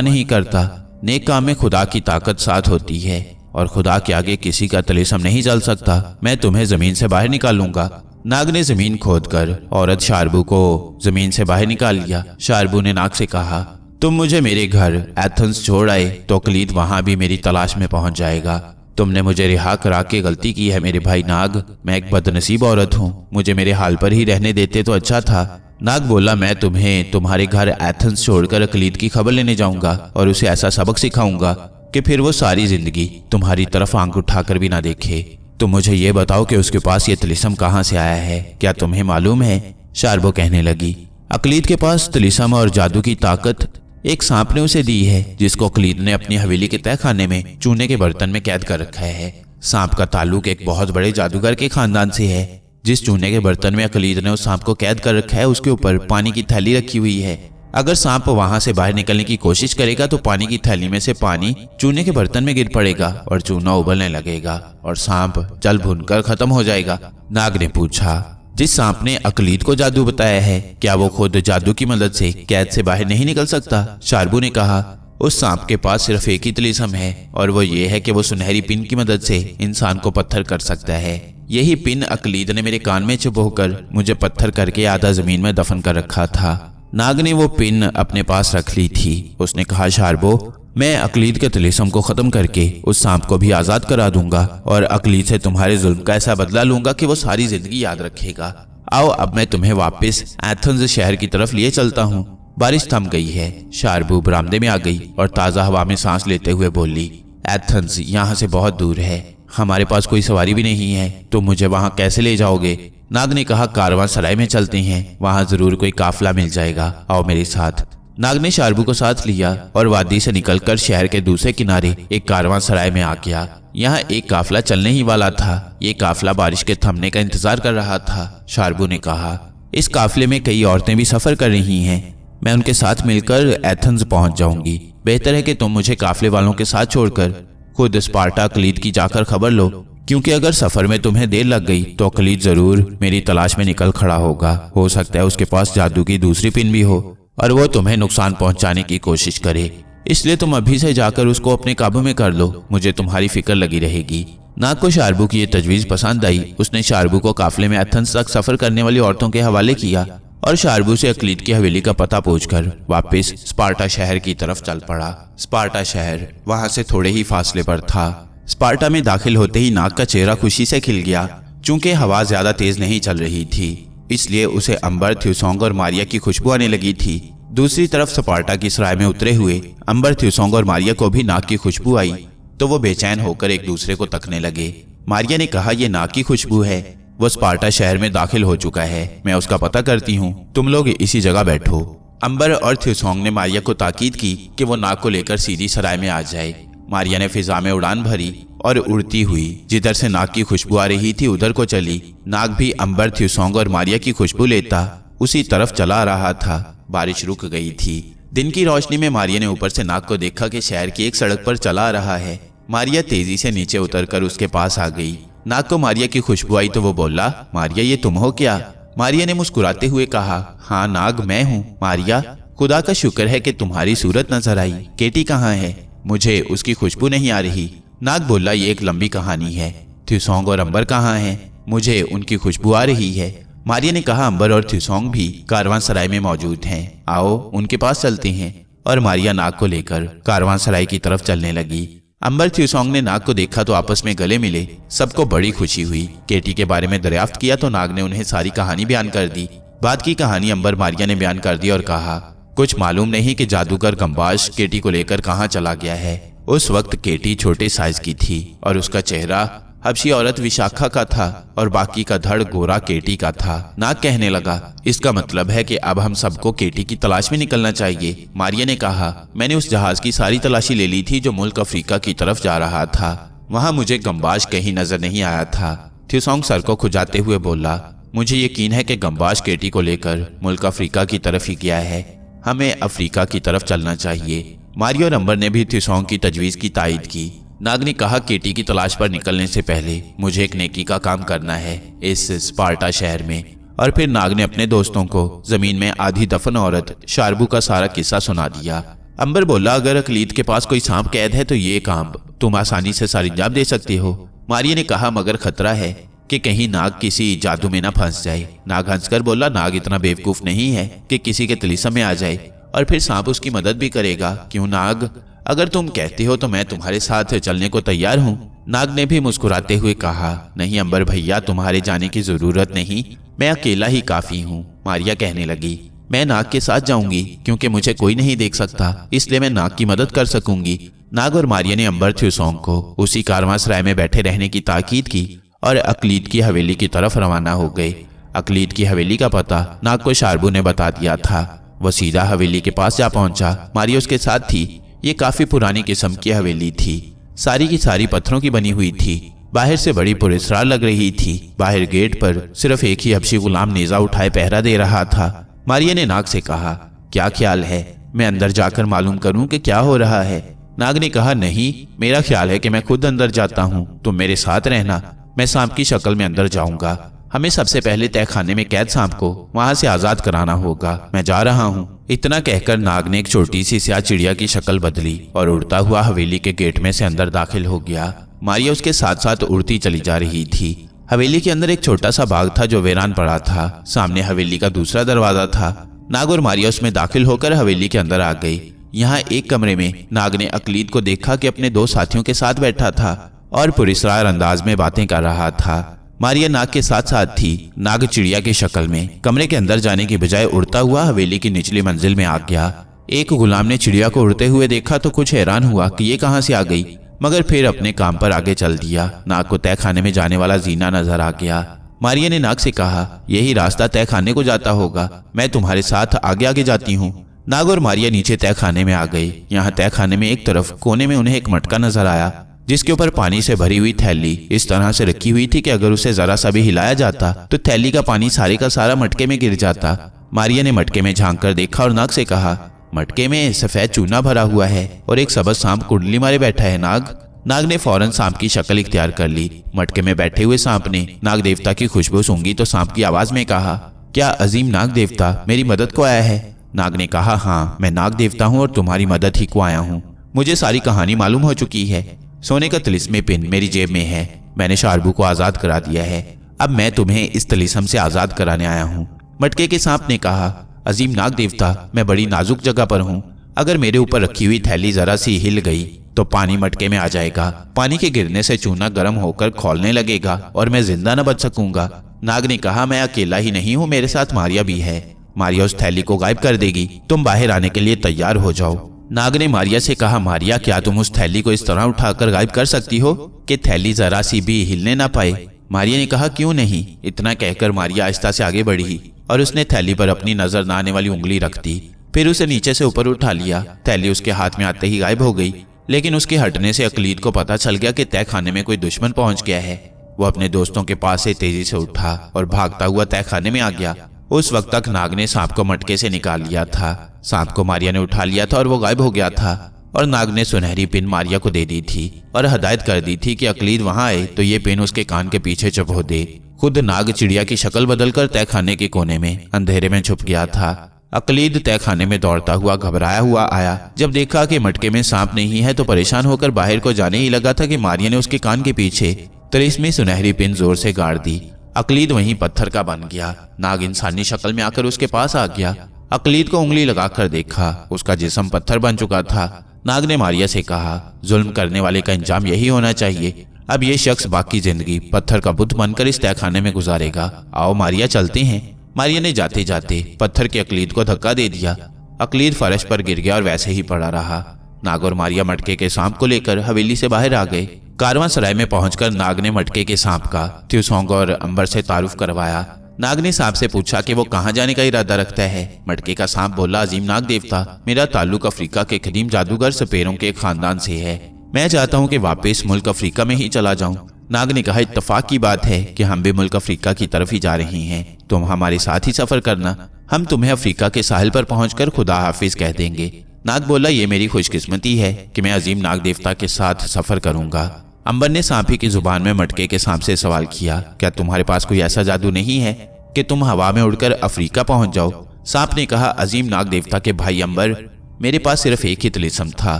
नहीं करता। नेक काम में खुदा की ताकत साथ होती है और खुदा के आगे किसी का तिलिस्म नहीं चल सकता। मैं तुम्हें जमीन से बाहर निकालूंगा। नाग ने जमीन खोदकर औरत शार्बू को जमीन से बाहर निकाल लिया। शार्बू ने नाग से कहा, तुम मुझे मेरे घर एथेंस छोड़ आए तो अकलीद वहां भी मेरी तलाश में पहुंच जाएगा। तुमने मुझे रिहा करा के गलती की है मेरे भाई नाग। मैं एक बदनसीब औरत हूँ, मुझे मेरे हाल पर ही रहने देते तो अच्छा था। नाग बोला, मैं तुम्हें तुम्हारे घर एथेंस छोड़कर अकलीद की खबर लेने जाऊंगा और उसे ऐसा सबक सिखाऊंगा कि फिर वो सारी जिंदगी तुम्हारी तरफ आंख उठाकर भी ना देखे। तुम मुझे ये बताओ कि उसके पास ये तिलिस्म कहाँ से आया है, क्या तुम्हें मालूम है? शार्बो कहने लगी, अकलीद के पास तिलिस्म और जादू की ताकत एक सांप ने उसे दी है, जिसको अकलीद ने अपनी हवेली के तहखाने में चूने के बर्तन में कैद कर रखा है। सांप का ताल्लुक एक बहुत बड़े जादूगर के खानदान से है। जिस चूने के बर्तन में अकलीद ने उस सांप को कैद कर रखा है, उसके ऊपर पानी की थैली रखी हुई है। अगर सांप वहां से बाहर निकलने की कोशिश करेगा तो पानी की थैली में से पानी चूने के बर्तन में गिर पड़ेगा और चूना उबलने लगेगा और सांप जल भुनकर खत्म हो जाएगा। नाग ने पूछा, जिस सांप ने अकलीद को जादू बताया है, क्या वो खुद जादू की मदद से कैद से बाहर नहीं निकल सकता? शार्बू ने कहा, उस सांप के पास सिर्फ एक ही तिलिस्म है और वो ये है कि वो सुनहरी पिन की मदद से इंसान को पत्थर कर सकता है। यही पिन अकलीद ने मेरे कान में चुभोकर मुझे पत्थर करके आधा जमीन में दफन कर रखा था। नाग ने वो पिन अपने पास रख ली थी। उसने कहा, शार्बो, मैं अकलीद के तिलिस्म को खत्म करके उस सांप को भी आजाद करा दूंगा और अकलीद से तुम्हारे जुल्म का ऐसा बदला लूंगा कि वो सारी जिंदगी याद रखेगा। आओ अब मैं तुम्हें वापस एथेंस शहर की तरफ लिए चलता हूँ। बारिश थम गई है। शार्बू बरामदे में आ गई और ताज़ा हवा में सांस लेते हुए बोली, एथेंस यहाँ से बहुत दूर है, हमारे पास कोई सवारी भी नहीं है, तुम मुझे वहाँ कैसे ले जाओगे? नाग ने कहा, कारवां सराय में चलते हैं, वहाँ जरूर कोई काफिला मिल जाएगा, आओ मेरे साथ। नाग ने शार्बू को साथ लिया और वादी से निकलकर शहर के दूसरे किनारे एक कारवां सराय में आ गया। यहाँ एक काफिला चलने ही वाला था। ये काफिला बारिश के थमने का इंतजार कर रहा था। शार्बू ने कहा, इस काफिले में कई औरतें भी सफर कर रही हैं, मैं उनके साथ मिलकर एथेंस पहुंच जाऊंगी। बेहतर है कि तुम मुझे काफिले वालों के साथ छोड़कर खुद स्पार्टा अकलीद की जाकर खबर लो, क्योंकि अगर सफर में तुम्हें देर लग गई तो अकलीद जरूर मेरी तलाश में निकल खड़ा होगा। हो सकता है उसके पास जादू की दूसरी पिन भी हो और वो तुम्हें नुकसान पहुंचाने की कोशिश करे, इसलिए तुम अभी से जाकर उसको अपने काबू में कर लो, मुझे तुम्हारी फिक्र लगी रहेगी। नाग को शार्बू की ये तजवीज पसंद आई। उसने शार्बू को काफिले में एथेंस तक सफर करने वाली औरतों के हवाले किया और शार्बू से अकलीद की हवेली का पता पूछकर वापस स्पार्टा शहर की तरफ चल पड़ा। स्पार्टा शहर वहां से थोड़े ही फासले पर था। स्पार्टा में दाखिल होते ही नाग का चेहरा खुशी से खिल गया। चूंकि हवा ज्यादा तेज नहीं चल रही थी, इसलिए उसे अंबर, थ्यूसोंग और मारिया की खुशबू आने लगी थी। दूसरी तरफ स्पार्टा की सराय में उतरे हुए अंबर, थ्यूसोंग और मारिया को भी नाग की खुशबू आई तो वो बेचैन होकर एक दूसरे को तकने लगे। मारिया ने कहा, ये नाग की खुशबू है, वो स्पार्टा शहर में दाखिल हो चुका है, मैं उसका पता करती हूँ, तुम लोग इसी जगह बैठो। अंबर और थ्यूसोंग ने मारिया को ताकीद की कि वो नाग को लेकर सीधी सराय में आ जाए। मारिया ने फिजा में उड़ान भरी और उड़ती हुई जिधर से नाग की खुशबू आ रही थी उधर को चली। नाग भी अंबर, थ्यूसोंग और मारिया की खुशबू लेता उसी तरफ चला रहा था। बारिश रुक गई थी। दिन की रोशनी में मारिया ने ऊपर से नाग को देखा कि शहर की एक सड़क पर चला रहा है। मारिया तेजी से नीचे उतरकर उसके पास आ गई। नाग को मारिया की खुशबू आई तो वो बोला, मारिया ये तुम हो क्या? मारिया ने मुस्कुराते हुए कहा, हाँ नाग मैं हूँ। मारिया, खुदा का शुक्र है कि तुम्हारी सूरत नजर आई। केटी कहाँ है? मुझे उसकी खुशबू नहीं आ रही। नाग बोला, ये एक लंबी कहानी है। थ्यूसोंग और अंबर कहाँ हैं? मुझे उनकी खुशबू आ रही है। मारिया ने कहा, अंबर और थ्यूसोंग भी कारवां सराय में मौजूद हैं, आओ उनके पास चलते हैं। और मारिया नाग को लेकर कारवां सराय की तरफ चलने लगी। अंबर थ्यूसोंग ने नाग को देखा तो आपस में गले मिले। सबको बड़ी खुशी हुई। केटी के बारे में दरियाफ्त किया तो नाग ने उन्हें सारी कहानी बयान कर दी। बाद की कहानी अंबर मारिया ने बयान कर दी और कहा, कुछ मालूम नहीं कि जादूगर गंबाश केटी को लेकर कहाँ चला गया है। उस वक्त केटी छोटे साइज की थी और उसका चेहरा हबशी औरत विशाखा का था और बाकी का धड़ गोरा केटी का था। नाग कहने लगा, इसका मतलब है कि अब हम सबको केटी की तलाश में निकलना चाहिए। मारिया ने कहा, मैंने उस जहाज की सारी तलाशी ले ली थी जो मुल्क अफ्रीका की तरफ जा रहा था। वहां मुझे गंबाश कहीं नजर नहीं आया था। थ्यूसोंग सर को खुजाते हुए बोला, मुझे यकीन है कि गंबाश केटी को लेकर मुल्क अफ्रीका की तरफ ही गया है। हमें अफ्रीका की तरफ चलना चाहिए। मारिया और अंबर ने भी थ्यूसोंग की तजवीज की तायद की। नाग ने कहा, केटी की तलाश पर निकलने से पहले मुझे एक नेकी का काम करना है इस स्पार्टा शहर में। और फिर नाग ने अपने दोस्तों को जमीन में आधी दफन औरत शारबू का सारा किस्सा सुना दिया। अंबर बोला, अगर अकलीद के पास कोई सांप कैद है तो ये काम तुम आसानी से सारिंजाम दे सकते हो। मारिया ने कहा, मगर खतरा है कि कहीं नाग किसी जादू में ना फंस जाए। नाग हंसकर बोला, नाग इतना बेवकूफ नहीं है कि किसी के तिलिस्म में आ जाए और फिर सांप उसकी मदद भी करेगा। क्यों नाग, अगर तुम कहते हो तो मैं तुम्हारे साथ चलने को तैयार हूँ। नाग ने भी मुस्कुराते हुए कहा, नहीं अंबर भैया, तुम्हारे जाने की जरूरत नहीं, मैं अकेला ही काफी हूँ। मारिया कहने लगी, मैं नाग के साथ जाऊंगी क्योंकि मुझे कोई नहीं देख सकता, इसलिए मैं नाग की मदद कर सकूंगी। नाग और मारिया ने अंबर थ्यूसोंग को उसी कारवांसराय में बैठे रहने की ताकीद की और अकलीद की हवेली की तरफ रवाना हो गए। अकलीद की हवेली का पता नाग को शारबू ने बता दिया था। वो सीधा हवेली के पास जा पहुंचा। मारिया उसके साथ थी। ये काफी पुरानी किस्म की हवेली थी। सारी की सारी पत्थरों की बनी हुई थी। बाहर से बड़ी पुरस्कार लग रही थी। बाहर गेट पर सिर्फ एक ही हबशी गुलाम नेजा उठाए पहरा दे रहा था। मारिया ने नाग से कहा, क्या ख्याल है, मैं अंदर जाकर मालूम करूं कि क्या हो रहा है। नाग ने कहा, नहीं, मेरा ख्याल है कि मैं खुद अंदर जाता हूं, तुम मेरे साथ रहना। मैं सांप की शक्ल में अंदर जाऊंगा। हमें सबसे पहले तहखाने में कैद सांप को वहां से आजाद कराना होगा। मैं जा रहा हूँ। इतना कहकर नाग ने एक छोटी सी स्याह चिड़िया की शक्ल बदली और उड़ता हुआ हवेली के गेट में से अंदर दाखिल हो गया। मारिया उसके साथ साथ उड़ती चली जा रही थी। हवेली के अंदर एक छोटा सा बाग था जो वीरान पड़ा था। सामने हवेली का दूसरा दरवाजा था। नाग और मारिया उसमें दाखिल होकर हवेली के अंदर आ गई। यहाँ एक कमरे में नाग ने अकलीद को देखा कि अपने दो साथियों के साथ बैठा था और पुरस्कार अंदाज में बातें कर रहा था। मारिया नाग के साथ साथ थी। नाग चिड़िया की शक्ल में कमरे के अंदर जाने की बजाय उड़ता हुआ हवेली की निचली मंजिल में आ गया। एक गुलाम ने चिड़िया को उड़ते हुए देखा तो कुछ हैरान हुआ कि ये कहां से आ गई, मगर फिर अपने काम पर आगे चल दिया। नाग को तहखाने में जाने वाला जीना नजर आ गया। मारिया ने नाग से कहा, यही रास्ता तहखाने को जाता होगा, मैं तुम्हारे साथ आगे आगे जाती हूँ। नाग और मारिया नीचे तहखाने में आ गई। यहाँ तहखाने में एक तरफ कोने में उन्हें एक मटका नजर आया जिसके ऊपर पानी से भरी हुई थैली इस तरह से रखी हुई थी कि अगर उसे जरा सा भी हिलाया जाता तो थैली का पानी सारे का सारा मटके में गिर जाता। मारिया ने मटके में झांक कर देखा और नाग से कहा, मटके में सफेद चूना भरा हुआ है और एक सबज सांप कुंडली मारे बैठा है। नाग ने फौरन सांप की शक्ल इख्तियार कर ली। मटके में बैठे हुए सांप ने नाग देवता की खुशबू सूंघी तो सांप की आवाज में कहा, क्या अजीम नाग देवता मेरी मदद को आया है? नाग ने कहा, हाँ, मैं नाग देवता हूँ और तुम्हारी मदद ही को आया हूँ। मुझे सारी कहानी मालूम हो चुकी है। सोने का तिलिस्मी पिन मेरी जेब में है। मैंने शारबू को आजाद करा दिया है। अब मैं तुम्हें इस तिलिस्म से आजाद कराने आया हूँ। मटके के सांप ने कहा, अजीम नाग देवता, मैं बड़ी नाजुक जगह पर हूँ। अगर मेरे ऊपर रखी हुई थैली जरा सी हिल गई तो पानी मटके में आ जाएगा। पानी के गिरने से चूना गर्म होकर खौलने लगेगा और मैं जिंदा न बच सकूंगा। नाग ने कहा, मैं अकेला ही नहीं हूँ, मेरे साथ मारिया भी है। मारिया उस थैली को गायब कर देगी। तुम बाहर आने के लिए तैयार हो जाओ। नाग ने मारिया से कहा, मारिया, क्या तुम उस थैली को इस तरह उठाकर गायब कर सकती हो कि थैली जरा सी भी हिलने ना पाए? मारिया ने कहा, क्यों नहीं। इतना कहकर मारिया आहिस्ता से आगे बढ़ी और उसने थैली पर अपनी नजर न आने वाली उंगली रख दी। फिर उसे नीचे से ऊपर उठा लिया। थैली उसके हाथ में आते ही गायब हो गई। लेकिन उसके हटने से अकलीद को पता चल गया कि तहखाने में कोई दुश्मन पहुंच गया है। वो अपने दोस्तों के पास से तेजी से उठा और भागता हुआ तहखाने में आ गया। उस वक्त तक नाग ने सांप को मटके से निकाल लिया था। सांप को मारिया ने उठा लिया था और वो गायब हो गया था। और नाग ने सुनहरी पिन मारिया को दे दी थी और हदायत कर दी थी कि अकलीद वहां आए तो ये पिन उसके कान के पीछे चुभो दे। खुद नाग चिड़िया की शक्ल बदलकर तहखाने के कोने में अंधेरे में छुप गया था। अकलीद तहखाने में दौड़ता हुआ घबराया हुआ आया। जब देखा कि मटके में सांप नहीं है तो परेशान होकर बाहर को जाने ही लगा था कि मारिया ने उसके कान के पीछे तिलिस्मी सुनहरी पिन जोर से गाड़ दी। अकलीद वहीं पत्थर का बन गया। नाग इंसानी शक्ल में आकर उसके पास आ गया। अकलीद को उंगली लगाकर देखा, उसका जिस्म पत्थर बन चुका था। नाग ने मारिया से कहा, जुल्म करने वाले का अंजाम यही होना चाहिए। अब ये शख्स बाकी जिंदगी पत्थर का बुत बनकर इस तहखाने में गुजारेगा। आओ मारिया, चलते हैं। मारिया ने जाते जाते पत्थर के अकलीद को धक्का दे दिया। अकलीद फर्श पर गिर गया और वैसे ही पड़ा रहा। नाग और मारिया मटके के सांप को लेकर हवेली से बाहर आ गए। कारवां सराय में पहुंचकर नाग ने मटके के सांप का त्युसोंग और अंबर से तारुफ करवाया। नाग ने सांप से पूछा कि वो कहाँ जाने का इरादा रखता है। मटके का सांप बोला, अजीम नाग देवता, मेरा ताल्लुक अफ्रीका के कदीम जादूगर सपेरों के एक खानदान से है। मैं चाहता हूँ कि वापस मुल्क अफ्रीका में ही चला जाऊँ। नाग ने कहा, इत्तफाक की बात है कि हम भी मुल्क अफ्रीका की तरफ ही जा रही हैं। तुम हमारे साथ ही सफर करना। हम तुम्हें अफ्रीका के साहिल पर पहुंचकर खुदा हाफिज कह देंगे। नाग बोला, ये मेरी खुशकिस्मती है कि मैं अजीम नाग देवता के साथ सफर करूंगा। अंबर ने सांपी की जुबान में मटके के सांप से सवाल किया, क्या तुम्हारे पास कोई ऐसा जादू नहीं है कि तुम हवा में उड़कर अफ्रीका पहुंच जाओ? सांप ने कहा, अजीम नाग देवता के भाई अंबर, मेरे पास सिर्फ एक ही तिलिस्म था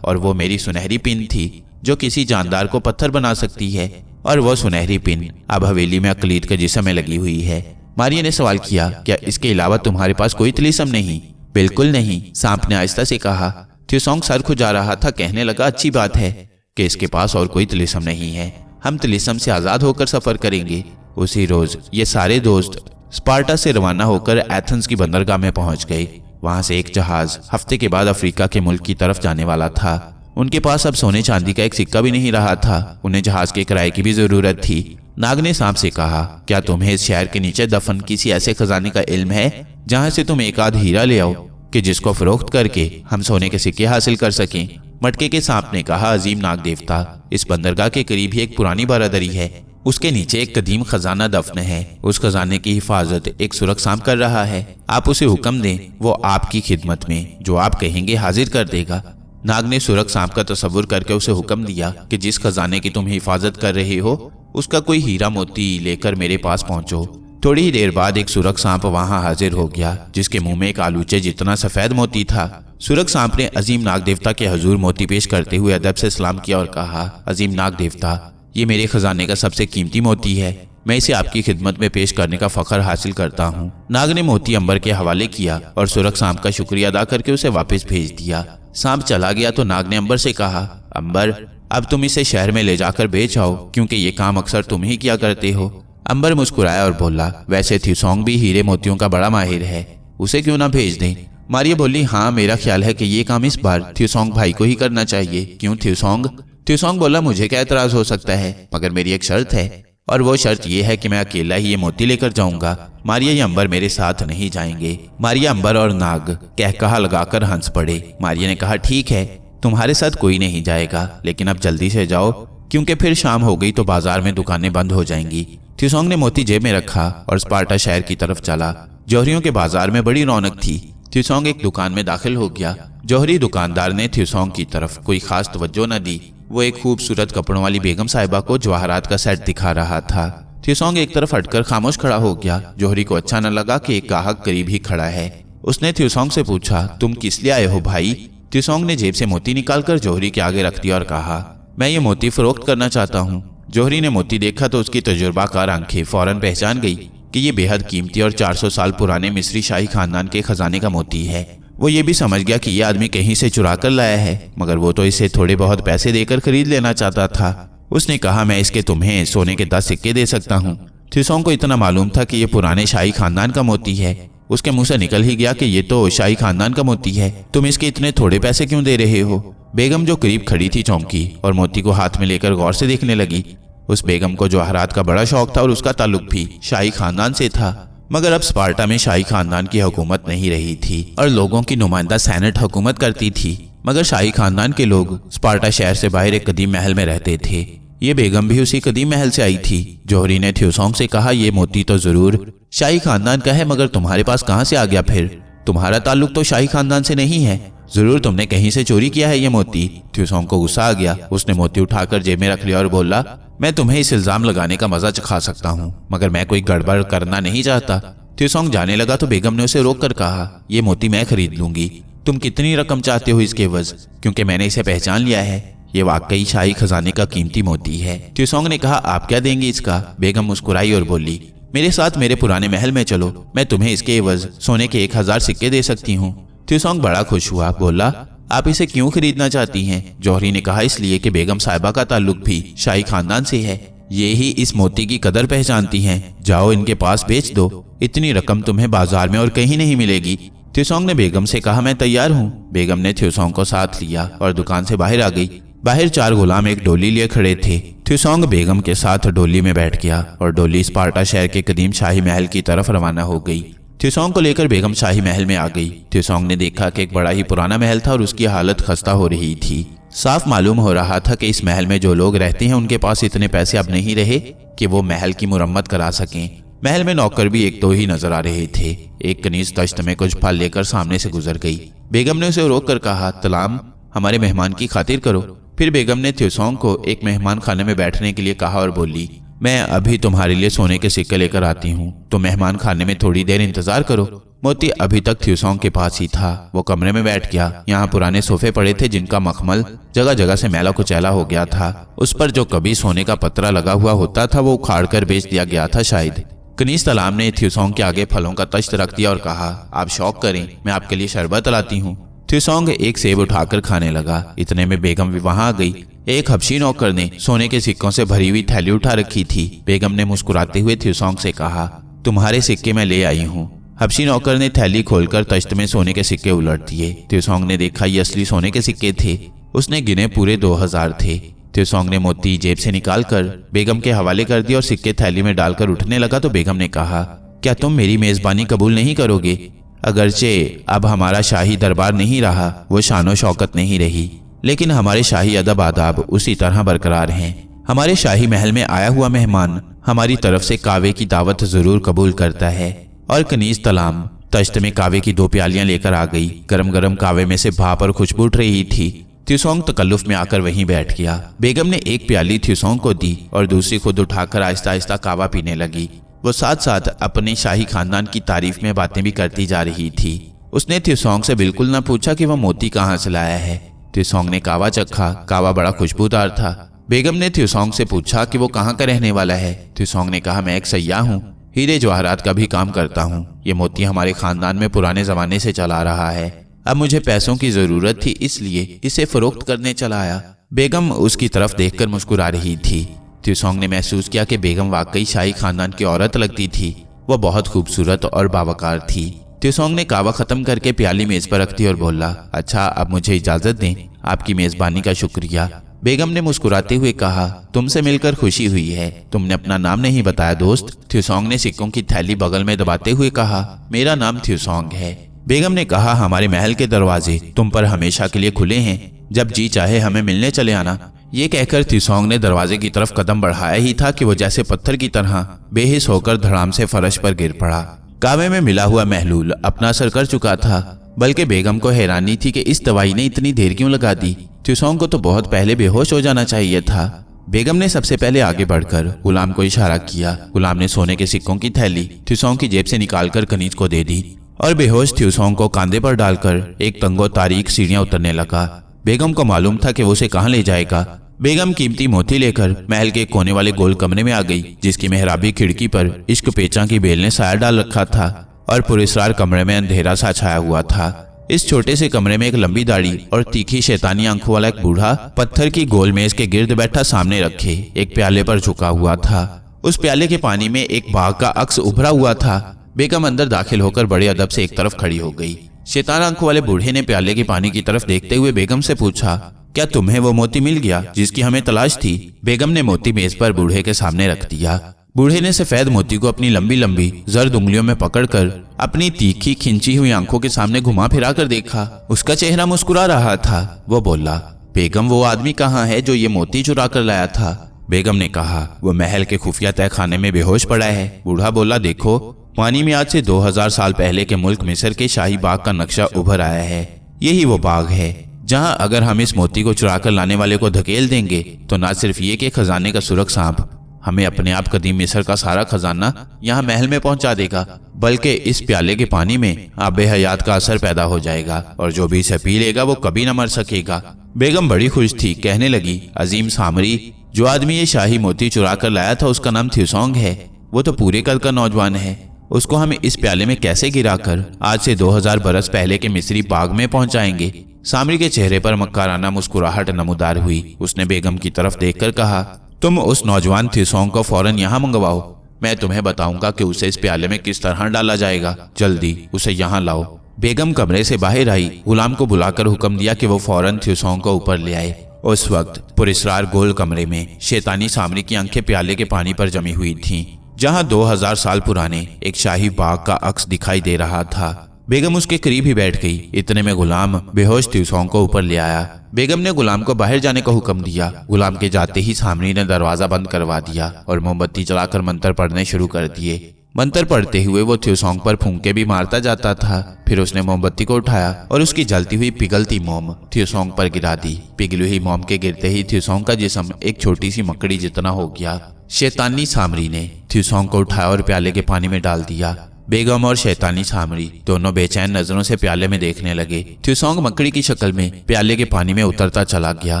और वो मेरी सुनहरी पिन थी जो किसी जानदार को पत्थर बना सकती है। और वो सुनहरी पिन अब हवेली में अकलीद के जिस्म में लगी हुई है। मारिया ने सवाल किया, क्या इसके अलावा तुम्हारे पास कोई तिलिस्म नहीं? बिल्कुल नहीं, सांप ने आहिस्ता से कहा। त्युसोंग सर खुजा रहा था, कहने लगा, अच्छी बात है कि इसके पास और कोई तिलिस्म नहीं है। हम तिलिस्म से आजाद होकर सफर करेंगे। उसी रोज ये सारे दोस्त स्पार्टा से रवाना होकर एथेंस की बंदरगाह में पहुंच गए। वहां से एक जहाज हफ्ते के बाद अफ्रीका के मुल्क की तरफ जाने वाला था। उनके पास अब सोने चांदी का एक सिक्का भी नहीं रहा था। उन्हें जहाज के किराए की भी जरूरत थी। नाग ने सांप से कहा, क्या तुम्हें इस शहर के नीचे दफन किसी ऐसे खजाने का इल्म है जहां से तुम एक आध हीरा ले आओ कि जिसको फरोख्त करके हम सोने के सिक्के हासिल कर सकें? मटके के सांप ने कहा, अजीम नाग देवता, इस बंदरगाह के करीब ही एक पुरानी बारादरी है। उसके नीचे एक कदीम खजाना दफन है। उस खजाने की हिफाजत एक सुरख सांप कर रहा है। आप उसे हुक्म दें, वो आपकी खिदमत में जो आप कहेंगे हाजिर कर देगा। नाग ने सुरख सांप का तस्वुर करके उसे हुक्म दिया कि जिस खजाने की तुम हिफाजत कर रहे हो उसका कोई हीरा मोती लेकर मेरे पास पहुंचो। थोड़ी ही देर बाद एक सुरख सांप वहां हाजिर हो गया, जिसके मुंह में एक आलूचे जितना सफेद मोती था। सुरख सांप ने अजीम नाग देवता के हजूर मोती पेश करते हुए अदब से सलाम किया और कहा, अजीम नाग देवता, ये मेरे खजाने का सबसे कीमती मोती है। मैं इसे आपकी खिदमत में पेश करने का फख्र हासिल करता हूँ। नाग ने मोती अंबर के हवाले किया और सुरख सांप का शुक्रिया अदा करके उसे वापस भेज दिया। सांप चला गया तो नाग ने अंबर से कहा, अंबर, अब तुम इसे शहर में ले जाकर बेच आओ, क्योंकि ये काम अक्सर तुम ही किया करते हो। अंबर मुस्कुराया और बोला, वैसे त्युसोंग भी हीरे मोतियों का बड़ा माहिर है, उसे क्यों ना भेज दें? मारिया बोली, हाँ, मेरा ख्याल है कि ये काम इस बार त्युसोंग भाई को ही करना चाहिए। क्यों त्युसोंग? त्युसोंग बोला, मुझे क्या एतराज हो सकता है, मगर मेरी एक शर्त है, और वो शर्त ये है कि मैं अकेला ही ये मोती लेकर जाऊंगा। मारिया या अंबर मेरे साथ नहीं जाएंगे। मारिया, अंबर और नाग कहकहा लगाकर हंस पड़े। मारिया ने कहा, ठीक है, तुम्हारे साथ कोई नहीं जाएगा, लेकिन अब जल्दी से जाओ, क्योंकि फिर शाम हो गई तो बाजार में दुकानें बंद हो जाएंगी। त्युसोंग ने मोती जेब में रखा और स्पार्टा शहर की तरफ चला। जौहरियों के बाजार में बड़ी रौनक थी। त्युसोंग एक दुकान में दाखिल हो गया। जौहरी दुकानदार ने त्युसोंग की तरफ कोई खास तवज्जो न दी। वो एक खूबसूरत कपड़ों वाली बेगम साहिबा को जवाहरात का सेट दिखा रहा था। त्युसोंग एक तरफ हटकर खामोश खड़ा हो गया। जौहरी को अच्छा न लगा कि एक ग्राहक करीब ही खड़ा है। उसने त्युसोंग से पूछा, तुम किस लिए आए हो भाई? त्युसोंग ने जेब से मोती निकालकर जौहरी के आगे रख दिया और कहा, मैं ये मोती फरोख्त करना चाहता हूँ। जौहरी ने मोती देखा तो उसकी तजुर्बाकार आंखें फौरन पहचान गई कि ये बेहद कीमती और 400 साल पुराने मिस्री शाही खानदान के खजाने का मोती है। वो ये भी समझ गया कि ये आदमी कहीं से चुरा कर लाया है, मगर वो तो इसे थोड़े बहुत पैसे देकर खरीद लेना चाहता था। उसने कहा, मैं इसके तुम्हें सोने के 10 सिक्के दे सकता हूँ। त्युसोंग को इतना मालूम था कि ये पुराने शाही खानदान का मोती है। उसके मुंह से निकल ही गया कि ये तो शाही खानदान का मोती है, तुम इसके इतने थोड़े पैसे क्यों दे रहे हो? बेगम जो करीब खड़ी थी चौंकी और मोती को हाथ में लेकर गौर से देखने लगी। उस बेगम को जवाहरात का बड़ा शौक था और उसका ताल्लुक भी शाही खानदान से था। मगर अब स्पार्टा में शाही खानदान की हुकूमत नहीं रही थी और लोगों की नुमाइंदा सेनेट हुकूमत करती थी। मगर शाही खानदान के लोग स्पार्टा शहर से बाहर एक कदीम महल में रहते थे। ये बेगम भी उसी कदीम महल से आई थी। जौहरी ने त्युसोंग से कहा, ये मोती तो जरूर शाही खानदान का है, मगर तुम्हारे पास कहाँ से आ गया? फिर तुम्हारा ताल्लुक तो शाही खानदान से नहीं है, जरूर तुमने कहीं से चोरी किया है ये मोती। त्युसोंग को गुस्सा आ गया। उसने मोती उठाकर जेब में रख लिया और बोला, मैं तुम्हें इस इल्जाम लगाने का मजा चखा सकता हूँ, मगर मैं कोई गड़बड़ करना नहीं चाहता। त्युसोंग जाने लगा तो बेगम ने उसे रोक कर कहा, ये मोती मैं खरीद लूंगी, तुम कितनी रकम चाहते हो इसके एवज? क्योंकि मैंने इसे पहचान लिया है, ये वाकई शाही खजाने का कीमती मोती है। त्युसोंग ने कहा, आप क्या देंगे इसका? बेगम मुस्कुराई और बोली, मेरे साथ मेरे पुराने महल में चलो, मैं तुम्हें इसके एवज सोने के 1000 सिक्के दे सकती हूँ। त्युसोंग बड़ा खुश हुआ, बोला, आप इसे क्यों खरीदना चाहती हैं? जौहरी ने कहा, इसलिए कि बेगम साहिबा का ताल्लुक भी शाही खानदान से है। ये ही इस मोती की कदर पहचानती हैं। जाओ इनके पास बेच दो, इतनी रकम तुम्हें बाजार में और कहीं नहीं मिलेगी। त्युसोंग ने बेगम से कहा, मैं तैयार हूँ। बेगम ने त्युसोंग को साथ लिया और दुकान से बाहर आ गई। बाहर 4 गुलाम एक डोली लिए खड़े थे। त्युसोंग बेगम के साथ डोली में बैठ गया और डोली स्पार्टा शहर के कदीम शाही महल की तरफ रवाना हो गई। त्युसोंग को लेकर बेगम शाही महल में आ गई। त्युसोंग ने देखा कि एक बड़ा ही पुराना महल था और उसकी हालत खस्ता हो रही थी। साफ मालूम हो रहा था कि इस महल में जो लोग रहते हैं उनके पास इतने पैसे अब नहीं रहे कि वो महल की मुरम्मत करा सकें। महल में नौकर भी 1-2 ही नजर आ रहे थे। एक कनीज तश्त में कुछ फल लेकर सामने से गुजर गई। बेगम ने उसे रोक कर कहा, तलाम, हमारे मेहमान की खातिर करो। फिर बेगम ने त्युसोंग को एक मेहमान खाने में बैठने के लिए कहा और बोली, मैं अभी तुम्हारे लिए सोने के सिक्के लेकर आती हूँ, तो मेहमान खाने में थोड़ी देर इंतजार करो। मोती अभी तक त्युसोंग के पास ही था। वो कमरे में बैठ गया। यहाँ पुराने सोफे पड़े थे जिनका मखमल जगह जगह से मैला कुचैला हो गया था। उस पर जो कभी सोने का पत्रा लगा हुआ होता था वो उखाड़ कर बेच दिया गया था शायद। कनीज तलाम ने त्युसोंग के आगे फलों का तश्त रख दिया और कहा, आप शौक करें, मैं आपके लिए शरबत लाती हूँ। त्युसोंग एक सेब उठाकर खाने लगा। इतने में बेगम भी वहां आ गई। एक हबशी नौकर ने सोने के सिक्कों से भरी हुई थैली उठा रखी थी। बेगम ने मुस्कुराते हुए त्युसोंग से कहा, तुम्हारे सिक्के मैं ले आई हूँ। हबशी नौकर ने थैली खोलकर तश्त में सोने के सिक्के उलट दिए। त्युसोंग ने देखा ये असली सोने के सिक्के थे। उसने गिने, पूरे 2000 थे। त्युसोंग ने मोती जेब से निकालकर बेगम के हवाले कर दिया और सिक्के थैली में डालकर उठने लगा तो बेगम ने कहा, क्या तुम मेरी मेजबानी कबूल नहीं करोगे? अगरचे अब हमारा शाही दरबार नहीं रहा, वो शानो शौकत नहीं रही, लेकिन हमारे शाही अदब आदाब उसी तरह बरकरार हैं। हमारे शाही महल में आया हुआ मेहमान हमारी तरफ से कावे की दावत जरूर कबूल करता है। और कनीज तलाम तश्त में कावे की 2 प्यालियां लेकर आ गई। गरम गरम कावे में से भाप और खुशबू उठ रही थी। त्युसोंग तकल्लुफ में आकर वहीं बैठ गया। बेगम ने एक प्याली त्युसोंग को दी और दूसरी खुद उठाकर आहिस्ता आहिस्ता कावा पीने लगी। वो साथ साथ अपने शाही खानदान की तारीफ में बातें भी करती जा रही थी। उसने त्युसोंग से बिल्कुल न पूछा कि वह मोती कहाँ से लाया है। त्युसोंग ने कावा चखा। कावा बड़ा खुशबूदार था। बेगम ने त्युसोंग से पूछा कि वो कहाँ का रहने वाला है। त्युसोंग ने कहा, मैं एक सयाह हूँ, हीरे जवाहरात का भी काम करता हूँ। ये मोती हमारे खानदान में पुराने जमाने से चला रहा है। अब मुझे पैसों की जरूरत थी, इसलिए इसे फरोख्त करने चला आया। बेगम उसकी तरफ देखकर मुस्कुरा रही थी। त्युसोंग ने महसूस किया कि बेगम वाकई शाही खानदान की औरत लगती थी। वह बहुत खूबसूरत और बावकार थी। त्युसोंग ने कावा खत्म करके प्याली मेज पर रख दी और बोला, अच्छा अब मुझे इजाजत दें, आपकी मेजबानी का शुक्रिया। बेगम ने मुस्कुराते हुए कहा, तुमसे मिलकर खुशी हुई है। तुमने अपना नाम नहीं बताया दोस्त। त्युसोंग ने सिक्कों की थैली बगल में दबाते हुए कहा, मेरा नाम त्युसोंग है। बेगम ने कहा, हमारे महल के दरवाजे तुम पर हमेशा के लिए खुले हैं, जब जी चाहे हमें मिलने चले आना। ये कहकर त्युसोंग ने दरवाजे की तरफ कदम बढ़ाया ही था कि वो जैसे पत्थर की तरह बेहिस होकर धड़ाम से फर्श पर गिर पड़ा। कावे में मिला हुआ महलूल अपना असर कर चुका था, बल्कि बेगम को हैरानी थी कि इस दवाई ने इतनी देर क्यों लगा दी। त्युसोंग को तो बहुत पहले बेहोश हो जाना चाहिए था। बेगम ने सबसे पहले आगे बढ़कर गुलाम को इशारा किया। गुलाम ने सोने के सिक्कों की थैली त्युसोंग की जेब से निकालकर कनीज को दे दी और बेहोश त्युसोंग को कांधे पर डालकर एक तंगो तारीख सीढ़ियां उतरने लगा। बेगम को मालूम था कि वो उसे कहां ले जाएगा। बेगम कीमती मोती लेकर महल के कोने वाले गोल कमरे में आ गई, जिसकी मेहराबी खिड़की पर इश्क पेचा की बेल ने साया डाल रखा था और पुरस्कार कमरे में अंधेरा सा छाया हुआ था। इस छोटे से कमरे में एक लंबी दाढ़ी और तीखी शैतानी आंखों वाला एक बूढ़ा पत्थर की गोल मेज के गिर्द बैठा सामने रखे एक प्याले पर झुका हुआ था। उस प्याले के पानी में एक बाघ का अक्स उभरा हुआ था। बेगम अंदर दाखिल होकर बड़े अदब से एक तरफ खड़ी हो गई। शैतान आंखों वाले बूढ़े ने प्याले के पानी की तरफ देखते हुए बेगम से पूछा, क्या तुम्हें वो मोती मिल गया जिसकी हमें तलाश थी? बेगम ने मोती मेज पर बूढ़े के सामने रख दिया। बूढ़े ने सफेद मोती को अपनी लंबी लंबी जर्द उंगलियों में पकड़कर अपनी तीखी खिंची हुई आंखों के सामने घुमा फिरा कर देखा। उसका चेहरा मुस्कुरा रहा था। वो बोला, बेगम वो आदमी कहाँ है जो ये मोती चुरा कर लाया था? बेगम ने कहा, वो महल के खुफिया तहखाने में बेहोश पड़ा है। बूढ़ा बोला, देखो पानी में आज से 2000 साल पहले के मुल्क मिस्र के शाही बाग का नक्शा उभर आया है। यही वो बाग है जहां अगर हम इस मोती को चुरा कर लाने वाले को धकेल देंगे तो ना सिर्फ ये कि खजाने का सुरख सांप हमें अपने आप कदीम मिस्र का सारा खजाना यहाँ महल में पहुंचा देगा, बल्कि इस प्याले के पानी में आबे हयात का असर पैदा हो जाएगा और जो भी इसे पी लेगा वो कभी न मर सकेगा। बेगम बड़ी खुश थी। कहने लगी, अजीम सामरी, जो आदमी ये शाही मोती चुरा कर लाया था उसका नाम त्युसोंग है। वो तो पूरे कद का नौजवान है। उसको हम इस प्याले में कैसे गिराकर आज से 2000 बरस पहले के मिस्री बाग में पहुंचाएंगे? सामरी के चेहरे पर मक्काराना मुस्कुराहट नमूदार हुई। उसने बेगम की तरफ देखकर कहा, तुम उस नौजवान थिसोंग को फौरन यहाँ मंगवाओ। मैं तुम्हें बताऊंगा कि उसे इस प्याले में किस तरह डाला जाएगा। जल्दी उसे यहाँ लाओ। बेगम कमरे से बाहर आई। गुलाम को बुलाकर हुक्म दिया कि वो फौरन थिसोंग को ऊपर ले आए। उस वक्त पुरस्कार गोल कमरे में शैतानी सामरी की आंखें प्याले के पानी पर जमी हुई थीं, जहां 2000 साल पुराने एक शाही बाग का अक्स दिखाई दे रहा था। बेगम उसके करीब ही बैठ गई। इतने में गुलाम बेहोश थिसोंग को ऊपर ले आया। बेगम ने गुलाम को बाहर जाने का हुक्म दिया। गुलाम के जाते ही सामरी ने दरवाजा बंद करवा दिया और मोमबत्ती जलाकर मंत्र पढ़ने शुरू कर दिए। मंत्र पढ़ते हुए वो थिसोंग पर फूंके भी मारता जाता था। फिर उसने मोमबत्ती को उठाया और उसकी जलती हुई पिघलती मोम थिसोंग पर गिरा दी। पिघली हुई मोम के गिरते ही थिसोंग का जिस्म एक छोटी सी मकड़ी जितना हो गया। शैतानी सामरी ने थिसोंग को उठाया और प्याले के पानी में डाल दिया। बेगम और शैतानी सामरी दोनों बेचैन नजरों से प्याले में देखने लगे। थिसोंग मकड़ी की शक्ल में प्याले के पानी में उतरता चला गया।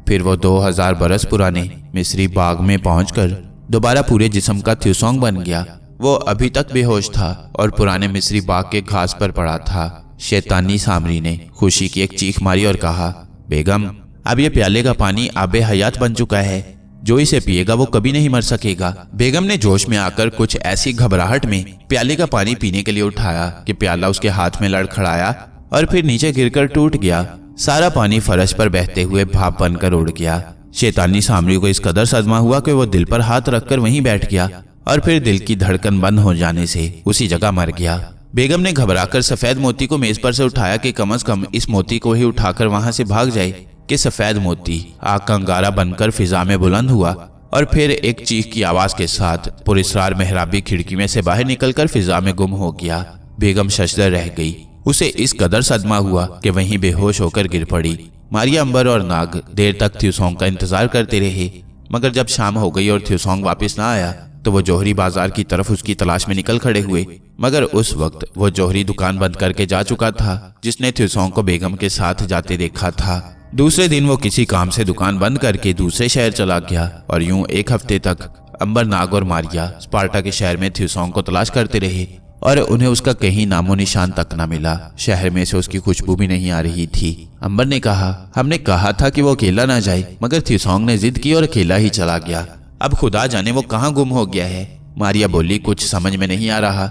फिर वो 2000 बरस पुराने मिस्री बाग में पहुंचकर दोबारा पूरे जिस्म का थिसोंग बन गया। वो अभी तक बेहोश था और पुराने मिस्री बाग के घास पर पड़ा था। शैतानी सामरी ने खुशी की एक चीख मारी और कहा, बेगम, अब ये प्याले का पानी आबे हयात बन चुका है। जो इसे पिएगा वो कभी नहीं मर सकेगा। बेगम ने जोश में आकर कुछ ऐसी घबराहट में प्याले का पानी पीने के लिए उठाया कि प्याला उसके हाथ में लड़खड़ाया और फिर नीचे गिरकर टूट गया। सारा पानी फर्श पर बहते हुए भाप बनकर उड़ गया। शैतानी सामरी को इस कदर सदमा हुआ कि वो दिल पर हाथ रखकर वहीं बैठ गया और फिर दिल की धड़कन बंद हो जाने से उसी जगह मर गया। बेगम ने घबराकर सफेद मोती को मेज पर से उठाया कि कम से कम इस मोती को ही उठाकर वहां से भाग जाए कि सफेद मोती आग का अंगारा बनकर फिजा में बुलंद हुआ और फिर एक चीख की आवाज के साथ पुरस्कार मेहराबी खिड़की में से बाहर निकलकर फिजा में गुम हो गया। बेगम शशदर रह गई। उसे इस कदर सदमा हुआ कि वहीं बेहोश होकर गिर पड़ी। मारिया, अंबर और नाग देर तक थिसोंग का इंतजार करते रहे, मगर जब शाम हो गई और थिसोंग वापस ना आया तो वो जौहरी बाजार की तरफ उसकी तलाश में निकल खड़े हुए। मगर उस वक्त वो जौहरी दुकान बंद करके जा चुका था जिसने थिसोंग को बेगम के साथ जाते देखा था। दूसरे दिन वो किसी काम से दुकान बंद करके दूसरे शहर चला गया और यूं एक हफ्ते तक अंबर, नाग और मारिया स्पार्टा के शहर में थिसोंग को तलाश करते रहे और उन्हें उसका कहीं नामो निशान तक न मिला। शहर में से उसकी खुशबू भी नहीं आ रही थी। अंबर ने कहा, हमने कहा था कि वो अकेला ना जाए, मगर थिसोंग ने जिद की और अकेला ही चला गया। अब खुदा जाने वो कहाँ गुम हो गया है। मारिया बोली, कुछ समझ में नहीं आ रहा।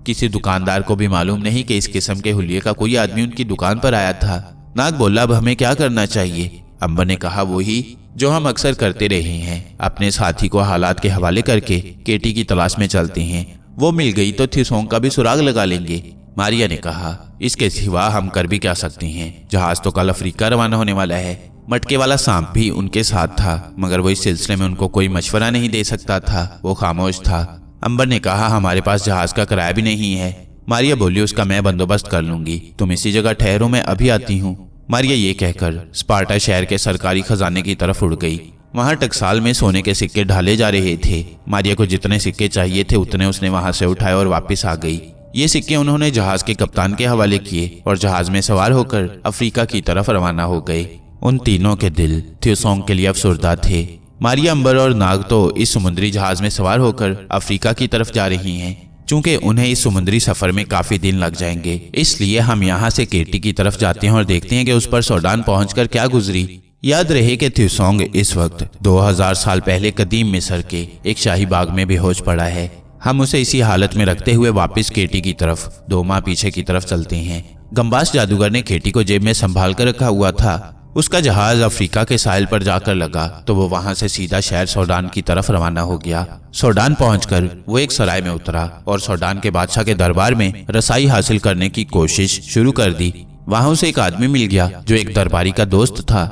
किसी दुकानदार को भी मालूम नहीं कि इस किस्म के हुलिये का कोई आदमी उनकी दुकान पर आया था। नाग बोला, अब हमें क्या करना चाहिए। अंबर ने कहा, वही जो हम अक्सर करते रहे हैं, अपने साथी को हालात के हवाले करके केटी की तलाश में चलते हैं। वो मिल गई तो थिसोंग का भी सुराग लगा लेंगे। मारिया ने कहा, इसके सिवा हम कर भी क्या सकते हैं। जहाज तो कल अफ्रीका रवाना होने वाला है। मटके वाला सांप भी उनके साथ था, मगर वो इस सिलसिले में उनको कोई मशवरा नहीं दे सकता था। वो खामोश था। अंबर ने कहा, हमारे पास जहाज का किराया भी नहीं है। मारिया बोली, उसका मैं बंदोबस्त कर लूंगी, तुम इसी जगह ठहरो, मैं अभी आती हूँ। मारिया ये कहकर स्पार्टा शहर के सरकारी खजाने की तरफ उड़ गई। वहां टकसाल में सोने के सिक्के ढाले जा रहे थे। मारिया को जितने सिक्के चाहिए थे उतने उसने वहां से उठाए और वापस आ गई। ये सिक्के उन्होंने जहाज के कप्तान के हवाले किए और जहाज में सवार होकर अफ्रीका की तरफ रवाना हो गए। उन तीनों के दिल थिसोंग के लिए अफसुर्दा थे। मारिया, अंबर और नाग तो इस समुद्री जहाज में सवार होकर अफ्रीका की तरफ जा रही हैं। चूंकि उन्हें इस समुद्री सफर में काफी दिन लग जाएंगे, इसलिए हम यहाँ से केटी की तरफ जाते हैं और देखते हैं कि उस पर सोडान पहुंचकर क्या गुजरी। याद रहे कि थिसोंग इस वक्त 2000 साल पहले कदीम मिस्र के एक शाही बाग में बेहोश पड़ा है। हम उसे इसी हालत में रखते हुए वापस केटी की तरफ 2 माह पीछे की तरफ चलते हैं। गंबास जादूगर ने केटी को जेब में संभाल कर रखा हुआ था। उसका जहाज अफ्रीका के साहिल पर जाकर लगा तो वो वहां से सीधा शहर सोडान की तरफ रवाना हो गया। सोडान पहुंचकर वो एक सराय में उतरा और सोडान के बादशाह के दरबार में रसाई हासिल करने की कोशिश शुरू कर दी। वहां उसे एक आदमी मिल गया जो एक दरबारी का दोस्त था।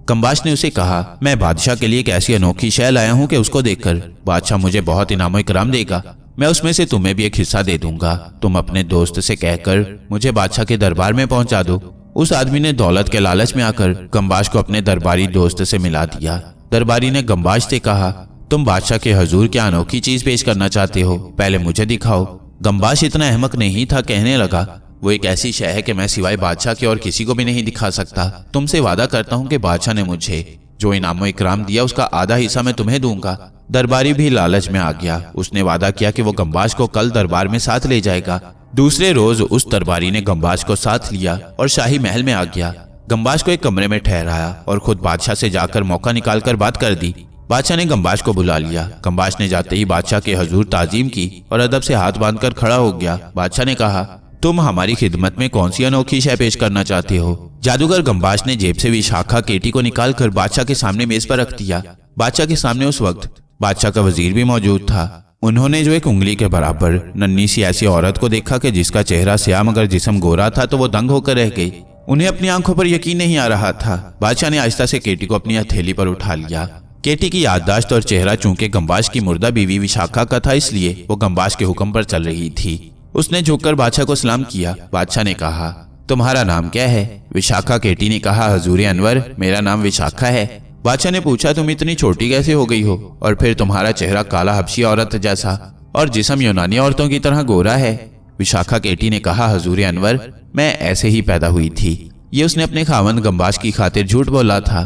कम्बाश ने उसे कहा, मैं बादशाह के लिए एक ऐसी अनोखी शय लाया हूँ कि उसको देखकर बादशाह मुझे बहुत इनाम इकराम देगा। मैं उसमें से तुम्हें भी एक हिस्सा दे दूंगा। तुम अपने दोस्त से कहकर मुझे बादशाह के दरबार में पहुंचा दो। उस आदमी ने दौलत के लालच में आकर गंबाश को अपने दरबारी दोस्त से मिला दिया। दरबारी ने गंबाश से कहा, तुम बादशाह के हजूर क्या अनोखी चीज पेश करना चाहते हो, पहले मुझे दिखाओ। गंबाश इतना अहमक नहीं था, कहने लगा, वो एक ऐसी शय है कि मैं सिवाय बादशाह के और किसी को भी नहीं दिखा सकता। तुमसे वादा करता हूँ कि बादशाह ने मुझे जो इनाम इकराम दिया उसका आधा हिस्सा मैं तुम्हें दूंगा। दरबारी भी लालच में आ गया। उसने वादा किया कि वो गंबाश को कल दरबार में साथ ले जाएगा। दूसरे रोज उस दरबारी ने गंबाश को साथ लिया और शाही महल में आ गया। गम्बाश को एक कमरे में ठहराया और खुद बादशाह से जाकर मौका निकालकर बात कर दी। बादशाह ने गम्बाश को बुला लिया। गम्बाश ने जाते ही बादशाह के हजूर ताजीम की और अदब से हाथ बांधकर खड़ा हो गया। बादशाह ने कहा, तुम हमारी खिदमत में कौन सी अनोखी शय पेश करना चाहते हो? जादूगर गम्बाश ने जेब से विशाखा केटी को निकालकर बादशाह के सामने मेज पर रख दिया। बादशाह के सामने उस वक्त बादशाह का वजीर भी मौजूद था। उन्होंने जो एक उंगली के बराबर नन्ही सी ऐसी औरत को देखा कि जिसका चेहरा स्याह मगर जिस्म गोरा था, तो वो दंग होकर रह गई। उन्हें अपनी आंखों पर यकीन नहीं आ रहा था। बादशाह ने आहिस्ता से केटी को अपनी हथेली पर उठा लिया। केटी की याददाश्त और चेहरा चूंकि गम्बाश की मुर्दा बीवी विशाखा का था, इसलिए वो गम्बाश के हुक्म पर चल रही थी। उसने झुककर बादशाह को सलाम किया। बादशाह ने कहा, तुम्हारा नाम क्या है? विशाखा। केटी ने कहा, हजूर अनवर, मेरा नाम विशाखा है। बादशाह ने पूछा, तुम इतनी छोटी कैसे हो गई हो और फिर तुम्हारा चेहरा काला हबशी औरत जैसा और जिस्म यूनानी औरतों की तरह गोरा है? विशाखा केटी ने कहा, हजूर अनवर, मैं ऐसे ही पैदा हुई थी। ये उसने अपने खावंद गम्बाश की खातिर झूठ बोला था।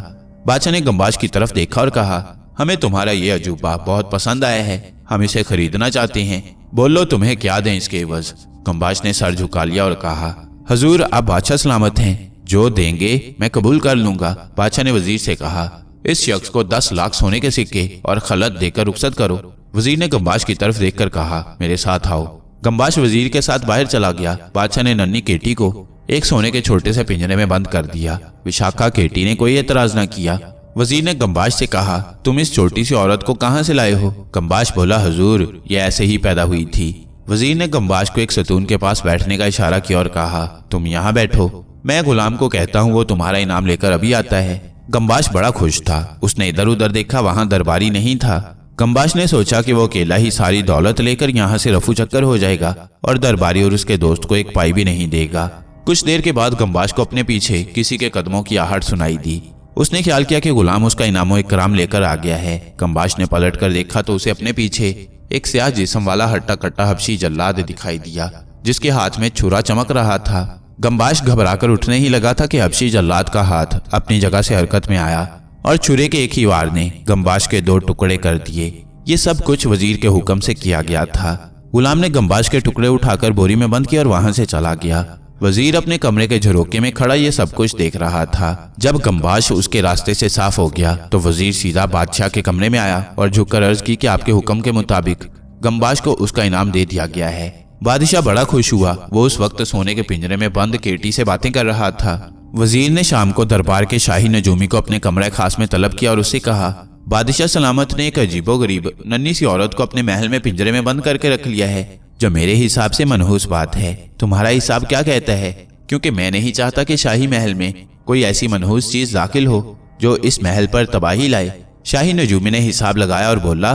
बादशाह ने गम्बाश की तरफ देखा और कहा, हमें तुम्हारा ये अजूबा बहुत पसंद आया है, हम इसे खरीदना चाहते हैं। बोलो तुम्हें क्या दें इसके एवज? गम्बाश ने सर झुका लिया और कहा, हजूर आप बादशाह सलामत हैं, जो देंगे मैं कबूल कर लूंगा। बादशाह ने वजीर से कहा, इस शख्स को 10 लाख सोने के सिक्के और खलत देकर रुखसत करो। वजीर ने गम्बाश की तरफ देखकर कहा, मेरे साथ आओ। गम्बाश वजीर के साथ बाहर चला गया। बादशाह ने नन्ही केटी को एक सोने के छोटे से पिंजरे में बंद कर दिया। विशाखा केटी ने कोई एतराज न किया। वजीर ने गम्बाश से कहा, तुम इस छोटी सी औरत को कहाँ से लाए हो? गम्बाश बोला, हजूर ये ऐसे ही पैदा हुई थी। वजीर ने गम्बाश को एक सतून के पास बैठने का इशारा किया और कहा, तुम यहाँ बैठो, मैं गुलाम को कहता हूँ वो तुम्हारा इनाम लेकर अभी आता है। गम्बाश बड़ा खुश था। उसने इधर उधर देखा, वहां दरबारी नहीं था। गम्बाश ने सोचा कि वो अकेला ही सारी दौलत लेकर यहाँ से रफू चक्कर हो जाएगा और दरबारी और उसके दोस्त को एक पाई भी नहीं देगा। कुछ देर के बाद गम्बाश को अपने पीछे किसी के कदमों की आहट सुनाई दी। उसने ख्याल किया कि गुलाम उसका इनामो इकराम लेकर आ गया है। गम्बाश ने पलट कर देखा तो उसे अपने पीछे एक स्याह जिस्म वाला हट्टा कट्टा हबशी जल्लाद दिखाई दिया, जिसके हाथ में छुरा चमक रहा था। गम्बाश घबराकर उठने ही लगा था कि हबशी जल्लाद का हाथ अपनी जगह से हरकत में आया और छुरे के एक ही वार ने गम्बाश के 2 टुकड़े कर दिए। ये सब कुछ वजीर के हुक्म से किया गया था। गुलाम ने गम्बाश के टुकड़े उठाकर बोरी में बंद किया और वहां से चला गया। वजीर अपने कमरे के झरोके में खड़ा ये सब कुछ देख रहा था। जब गम्बाश उसके रास्ते से साफ हो गया तो वजीर सीधा बादशाह के कमरे में आया और झुककर अर्ज की कि आपके हुक्म के मुताबिक गम्बाश को उसका इनाम दे दिया गया है। बादशाह बड़ा खुश हुआ। वो उस वक्त सोने के पिंजरे में बंद केटी से बातें कर रहा था। वजीर ने शाम को दरबार के शाही नजूमी को अपने कमरे खास में तलब किया और उससे कहा, बादशाह सलामत ने एक अजीबोगरीब नन्ही सी औरत को अपने महल में पिंजरे में बंद करके रख लिया है, जो मेरे हिसाब से मनहूस बात है। तुम्हारा हिसाब क्या कहता है? क्योंकि मैं नहीं चाहता कि शाही महल में कोई ऐसी मनहूस चीज दाखिल हो जो इस महल पर तबाही लाए। शाही नजूमी ने हिसाब लगाया और बोला,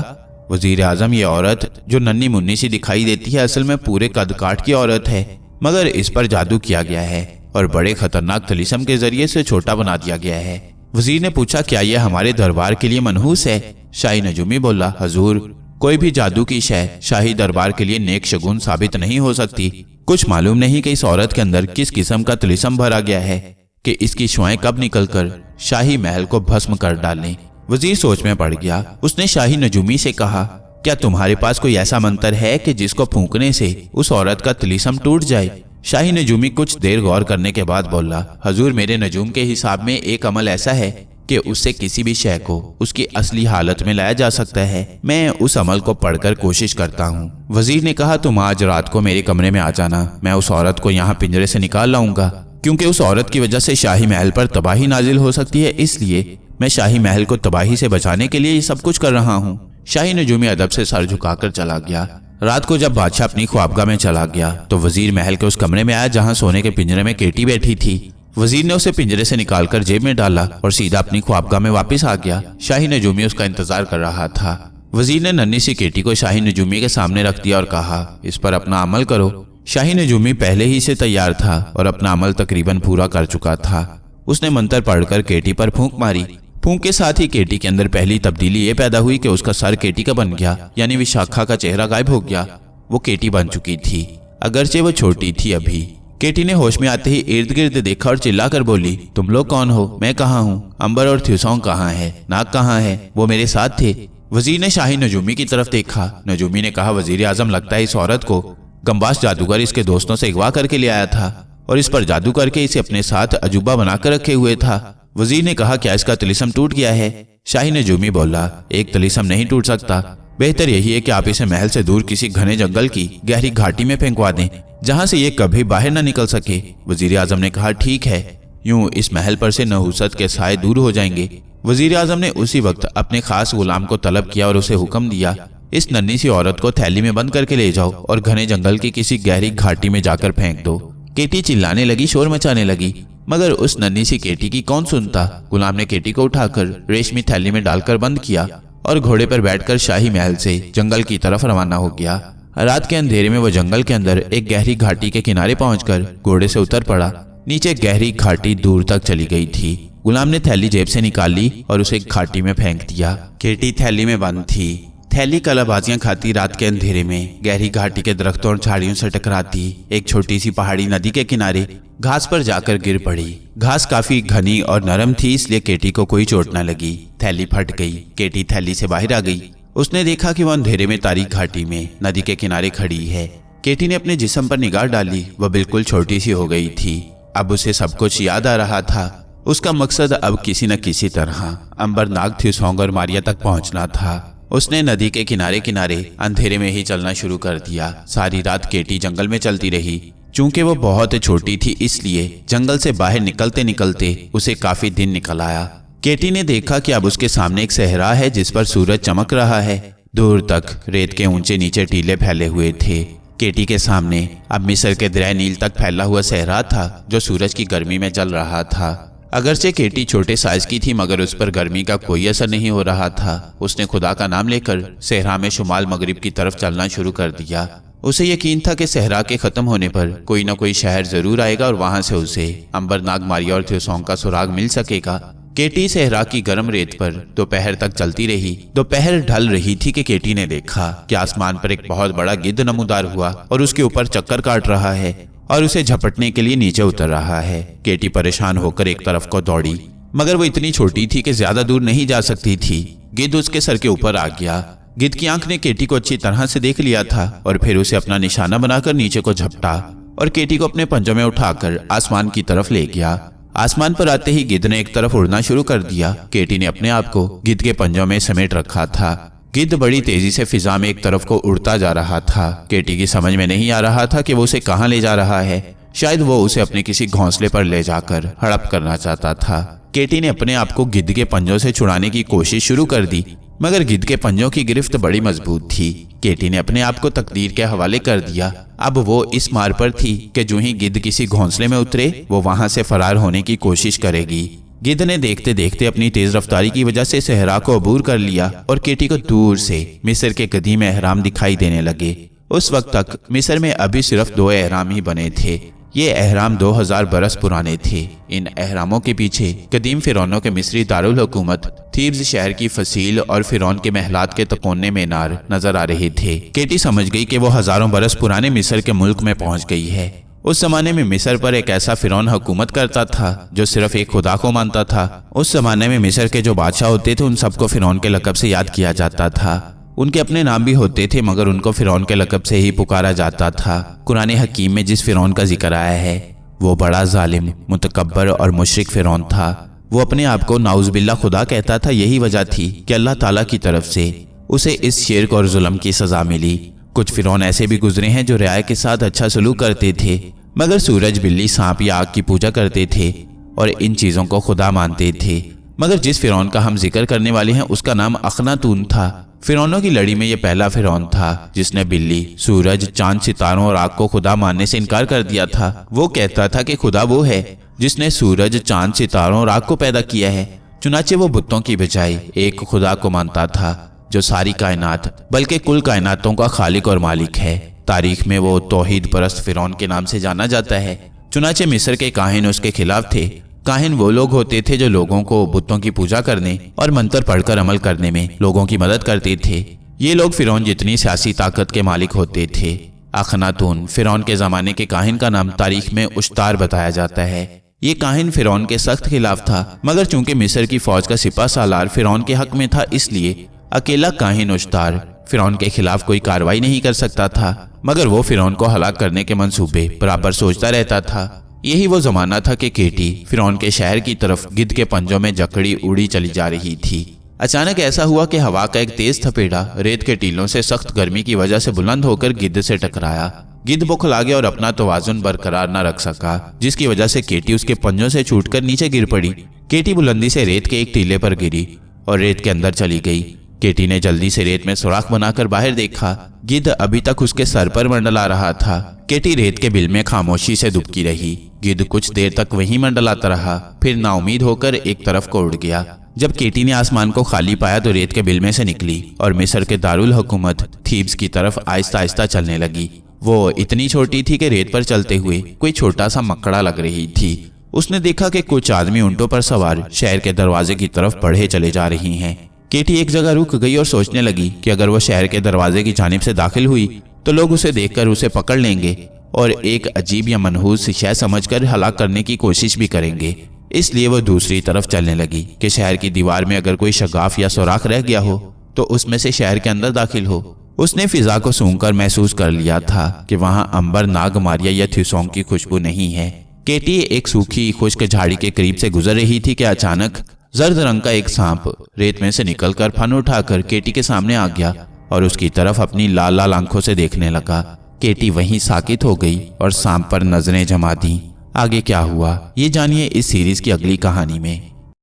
वजीर आजम, ये औरत जो नन्ही मुन्नी सी दिखाई देती है असल में पूरे कद काट की औरत है, मगर इस पर जादू किया गया है और बड़े खतरनाक तलीसम के जरिए से छोटा बना दिया गया है। वजीर ने पूछा, क्या यह हमारे दरबार के लिए मनहूस है? शाही नजूमी बोला, हजूर, कोई भी जादू की शय शाही दरबार के लिए नेक शगुन साबित नहीं हो सकती। कुछ मालूम नहीं कि इस औरत के अंदर किस किस्म का तलीसम भरा गया है कि इसकी शुआएं कब निकलकर शाही महल को भस्म कर डालें। वजीर सोच में पड़ गया। उसने शाही नजूमी से कहा, क्या तुम्हारे पास कोई ऐसा मंत्र है कि जिसको फूंकने से उस औरत का तलीसम टूट जाए? शाही नजूमी कुछ देर गौर करने के बाद बोला, हजूर, मेरे नजूम के हिसाब में एक अमल ऐसा है कि उससे किसी भी शय को उसकी असली हालत में लाया जा सकता है। मैं उस अमल को पढ़कर कोशिश करता हूँ। वजीर ने कहा, तुम आज रात को मेरे कमरे में आ जाना, मैं उस औरत को यहाँ पिंजरे से निकाल लाऊंगा, क्योंकि उस औरत की वजह से शाही महल पर तबाही नाजिल हो सकती है, इसलिए मैं शाही महल को तबाही से बचाने के लिए ये सब कुछ कर रहा हूँ। शाही नजूमी अदब से सर झुकाकर चला गया। रात को जब बादशाह अपनी ख्वाबगाह में चला गया तो वजीर महल के उस कमरे में आया जहाँ सोने के पिंजरे में केटी बैठी थी। वजीर ने उसे पिंजरे से निकालकर जेब में डाला और सीधा अपनी ख्वाबगाह में वापस आ गया। शाही नजूमी उसका इंतजार कर रहा था। वजीर ने नन्ही सी केटी को शाही नजूमी के सामने रख दिया और कहा, इस पर अपना अमल करो। शाही नजूमी पहले ही से तैयार था और अपना अमल तकरीबन पूरा कर चुका था। उसने मंत्र पढ़कर केटी पर फूंक मारी। फूंक के साथ ही केटी के अंदर पहली तब्दीली ये पैदा हुई कि उसका सर केटी का बन गया, यानी विशाखा का चेहरा गायब हो गया। वो केटी बन चुकी थी, अगरचे वो छोटी थी अभी। केटी ने होश में आते ही इर्द गिर्द देखा और चिल्लाकर बोली, तुम लोग कौन हो? मैं कहाँ हूँ? अंबर और थ्यूसोंग कहाँ है? नाग कहाँ है? वो मेरे साथ थे। वजीर ने शाही नजूमी की तरफ देखा। नजूमी ने कहा, वजीर आजम, लगता है इस औरत को गम्बाश जादूगर इसके दोस्तों से अगवा करके ले आया था। और इस पर जादू करके इसे अपने साथ अजूबा बनाकर रखे हुए था। वजीर ने कहा, क्या इसका तिलिस्म टूट गया है? शाही नजूमी बोला, एक तिलिस्म नहीं टूट सकता, बेहतर यही है कि आप इसे महल से दूर किसी घने जंगल की गहरी घाटी में फेंकवा दें, जहां से ये कभी बाहर न निकल सके। वजीर आजम ने कहा, ठीक है, यूं इस महल पर से नहुसत के साए दूर हो जाएंगे। वजीर आजम ने उसी वक्त अपने खास गुलाम को तलब किया और उसे हुक्म दिया, इस नन्ही सी औरत को थैली में बंद करके ले जाओ और घने जंगल की किसी गहरी घाटी में जाकर फेंक दो। केटी चिल्लाने लगी, शोर मचाने लगी, मगर उस नन्ही सी केटी की कौन सुनता। गुलाम ने केटी को उठाकर रेशमी थैली में डालकर बंद किया और घोड़े पर बैठकर शाही महल से जंगल की तरफ रवाना हो गया। रात के अंधेरे में वो जंगल के अंदर एक गहरी घाटी के किनारे पहुंचकर घोड़े से उतर पड़ा। नीचे गहरी घाटी दूर तक चली गई थी। गुलाम ने थैली जेब से निकाल ली और उसे घाटी में फेंक दिया। केटी थैली में बंद थी। थैली कलाबाजियां खाती रात के अंधेरे में गहरी घाटी के दरख्तों और झाड़ियों से टकराती एक छोटी सी पहाड़ी नदी के किनारे घास पर जाकर गिर पड़ी। घास काफी घनी और नरम थी, इसलिए केटी को कोई चोट न लगी। थैली फट गई। केटी थैली से बाहर आ गई। उसने देखा कि वह अंधेरे में तारीक घाटी में नदी के किनारे खड़ी है। केटी ने अपने जिस्म पर निगाह डाली। वह बिल्कुल छोटी सी हो गई थी। अब उसे सब कुछ याद आ रहा था। उसका मकसद अब किसी न किसी तरह अंबरनाग थ्यूसोंग और मारिया तक पहुंचना था। उसने नदी के किनारे किनारे अंधेरे में ही चलना शुरू कर दिया। सारी रात केटी जंगल में चलती रही। चूंकि वो बहुत छोटी थी, इसलिए जंगल से बाहर निकलते निकलते उसे काफी दिन निकल आया। केटी ने देखा कि अब उसके सामने एक सहरा है जिस पर सूरज चमक रहा है। दूर तक रेत के ऊंचे नीचे टीले फैले हुए थे। केटी के सामने अब मिस्र के दरिया नील तक फैला हुआ सहरा था जो सूरज की गर्मी में जल रहा था। अगरचे केटी छोटे साइज की थी, मगर उस पर गर्मी का कोई असर नहीं हो रहा था। उसने खुदा का नाम लेकर सहरा में शुमाल मगरिब की तरफ चलना शुरू कर दिया। उसे यकीन था कि सहरा के खत्म होने पर कोई न कोई शहर जरूर आएगा और वहां से उसे अंबरनाग, मारिया और थ्यूसोंग का सुराग मिल सकेगा। केटी सहरा की गर्म रेत पर दोपहर तक चलती रही। दोपहर ढल रही थी कि केटी ने देखा कि आसमान पर एक बहुत बड़ा गिद्ध नमूदार हुआ और उसके ऊपर चक्कर काट रहा है और उसे झपटने के लिए नीचे उतर रहा है। केटी परेशान होकर एक तरफ को दौड़ी, मगर वो इतनी छोटी थी कि ज्यादा दूर नहीं जा सकती थी। गिद्ध उसके सर के ऊपर आ गया। गिद्ध की आंख ने केटी को अच्छी तरह से देख लिया था और फिर उसे अपना निशाना बनाकर नीचे को झपटा और केटी को अपने पंजों में उठाकर आसमान की तरफ ले गया। आसमान पर आते ही गिद्ध ने एक तरफ उड़ना शुरू कर दिया। केटी ने अपने आप को गिद्ध के पंजों में समेट रखा था। गिद्ध बड़ी तेजी से फिजा में एक तरफ को उड़ता जा रहा था। केटी की समझ में नहीं आ रहा था कि वो उसे कहाँ ले जा रहा है। शायद वो उसे अपने किसी घोंसले पर ले जाकर हड़प करना चाहता था। केटी ने अपने आप को गिद्ध के पंजों से छुड़ाने की कोशिश शुरू कर दी, मगर गिद्ध के पंजों की गिरफ्त बड़ी मजबूत थी। केटी ने अपने आप को तकदीर के हवाले कर दिया। अब वो इस मार पर थी कि जो ही गिद्ध किसी घोंसले में उतरे वो वहां से फरार होने की कोशिश करेगी। गिद्ध ने देखते देखते अपनी तेज रफ्तारी की वजह से सहरा को अबूर कर लिया और केटी को दूर से मिस्र के कदीम एहराम दिखाई देने लगे। उस वक्त तक मिस्र में अभी सिर्फ 2 एहराम ही बने थे। ये एहराम 2000 बरस पुराने थे। इन एहरामों के पीछे कदीम फिरौनों के मिस्री दारुल हुकूमत थीब्स शहर की फसील और फिरौन के महलात के तकोने मीनार नजर आ रहे थे। केटी समझ गई कि वो हजारों बरस पुराने मिस्र के मुल्क में पहुंच गई है। उस जमाने में मिस्र पर एक ऐसा फिरौन हुकूमत करता था जो सिर्फ एक खुदा को मानता था। उस जमाने में मिस्र के जो बादशाह होते थे उन सबको फिरौन के लकब से याद किया जाता था। उनके अपने नाम भी होते थे, मगर उनको फिरौन के लकब से ही पुकारा जाता था। कुरान हकीम में जिस फिरौन का जिक्र आया है वो बड़ा जालिम, मुतकब्बर और मुशरिक फिरौन था। वो अपने आप को नाउज़ुबिल्लाह खुदा कहता था। यही वजह थी कि अल्लाह ताला की तरफ से उसे इस शिर्क और जुल्म की सजा मिली। कुछ फिरौन ऐसे भी गुजरे हैं जो रियाया के साथ अच्छा सलूक करते थे, मगर सूरज, बिल्ली, सांप या आग की पूजा करते थे और इन चीजों को खुदा मानते थे। मगर जिस फिरौन का हम जिक्र करने वाले हैं उसका नाम अखनातून था। फिरौनों की लड़ी में यह पहला फिरौन था जिसने बिल्ली, सूरज, चांद, सितारों और आग को खुदा मानने से इनकार कर दिया था। वो कहता था कि खुदा वो है जिसने सूरज, चांद, सितारों और आग को पैदा किया है। चुनाचे वो बुतों की बजाय एक खुदा को मानता था जो सारी कायनात बल्कि कुल कायनातों का खालिक और मालिक है। तारीख में वो तौहीद परस्त फिरौन के नाम से जाना जाता है। चुनाचे मिस्र के काहिन उसके खिलाफ थे। काहिन वो लोग होते थे जो लोगों को बुतों की पूजा करने और मंत्र पढ़कर अमल करने में लोगों की मदद करते थे। ये लोग फिरौन जितनी सियासी ताकत के मालिक होते थे। अखनातून फिरौन के जमाने के काहिन का नाम तारीख में उश्तार बताया जाता है। ये काहिन फिरौन के सख्त खिलाफ था, मगर चूंकि मिस्र की फौज का सिपा सालार फिरौन के हक में था, इसलिए अकेला काहिन उश्तार फिरौन के खिलाफ कोई कार्रवाई नहीं कर सकता था। मगर वो फिरौन को हलाक करने के मंसूबे बराबर सोचता रहता था। यही वो जमाना था कि केटी फिरौन के शहर की तरफ गिद्ध के पंजों में जकड़ी उड़ी चली जा रही थी। अचानक ऐसा हुआ कि हवा का एक तेज थपेड़ा रेत के टीलों से सख्त गर्मी की वजह से बुलंद होकर गिद्ध से टकराया। गिद्ध बौखला गया और अपना तवाजुन बरकरार न रख सका, जिसकी वजह से केटी उसके पंजों से छूटकर नीचे गिर पड़ी। केटी बुलंदी से रेत के एक टीले पर गिरी और रेत के अंदर चली गई। केटी ने जल्दी से रेत में सुराख बनाकर बाहर देखा। गिद्ध अभी तक उसके सर पर मंडला रहा था। केटी रेत के बिल में खामोशी से दुबकी रही। गिद्ध कुछ देर तक वहीं मंडलाता रहा, फिर नाउमीद होकर एक तरफ को उड़ गया। जब केटी ने आसमान को खाली पाया तो रेत के बिल में से निकली और मिस्र के दारुल हुकूमत थीब्स की तरफ आहिस्ता आहिस्ता चलने लगी। वो इतनी छोटी थी कि रेत पर चलते हुए कोई छोटा सा मकड़ा लग रही थी। उसने देखा कि कुछ आदमी ऊंटों पर सवार शहर के दरवाजे की तरफ बढ़े चले जा रही हैं। केटी एक जगह रुक गई और सोचने लगी कि अगर वो शहर के दरवाजे की जानिब से दाखिल हुई तो लोग उसे देखकर उसे पकड़ लेंगे और एक अजीब या मनहूस शय समझकर हलाक करने की कोशिश भी करेंगे। इसलिए वो दूसरी तरफ चलने लगी कि शहर की दीवार में अगर कोई शगाफ या सुराख रह गया हो तो उसमें से शहर के अंदर दाखिल हो। उसने फिजा को सूंघकर महसूस कर लिया था कि वहां अंबर, नाग, मारिया या थ्यूसोंग की खुशबू नहीं है। केटी एक सूखी खुश्क झाड़ी के करीब से गुजर रही थी कि अचानक जर्द रंग का एक सांप रेत में से निकलकर फन उठाकर केटी के सामने आ गया और उसकी तरफ अपनी लाल लाल आंखों से देखने लगा। केटी वहीं साकित हो गई और सांप पर नजरें जमा दी। आगे क्या हुआ ये जानिए इस सीरीज की अगली कहानी में।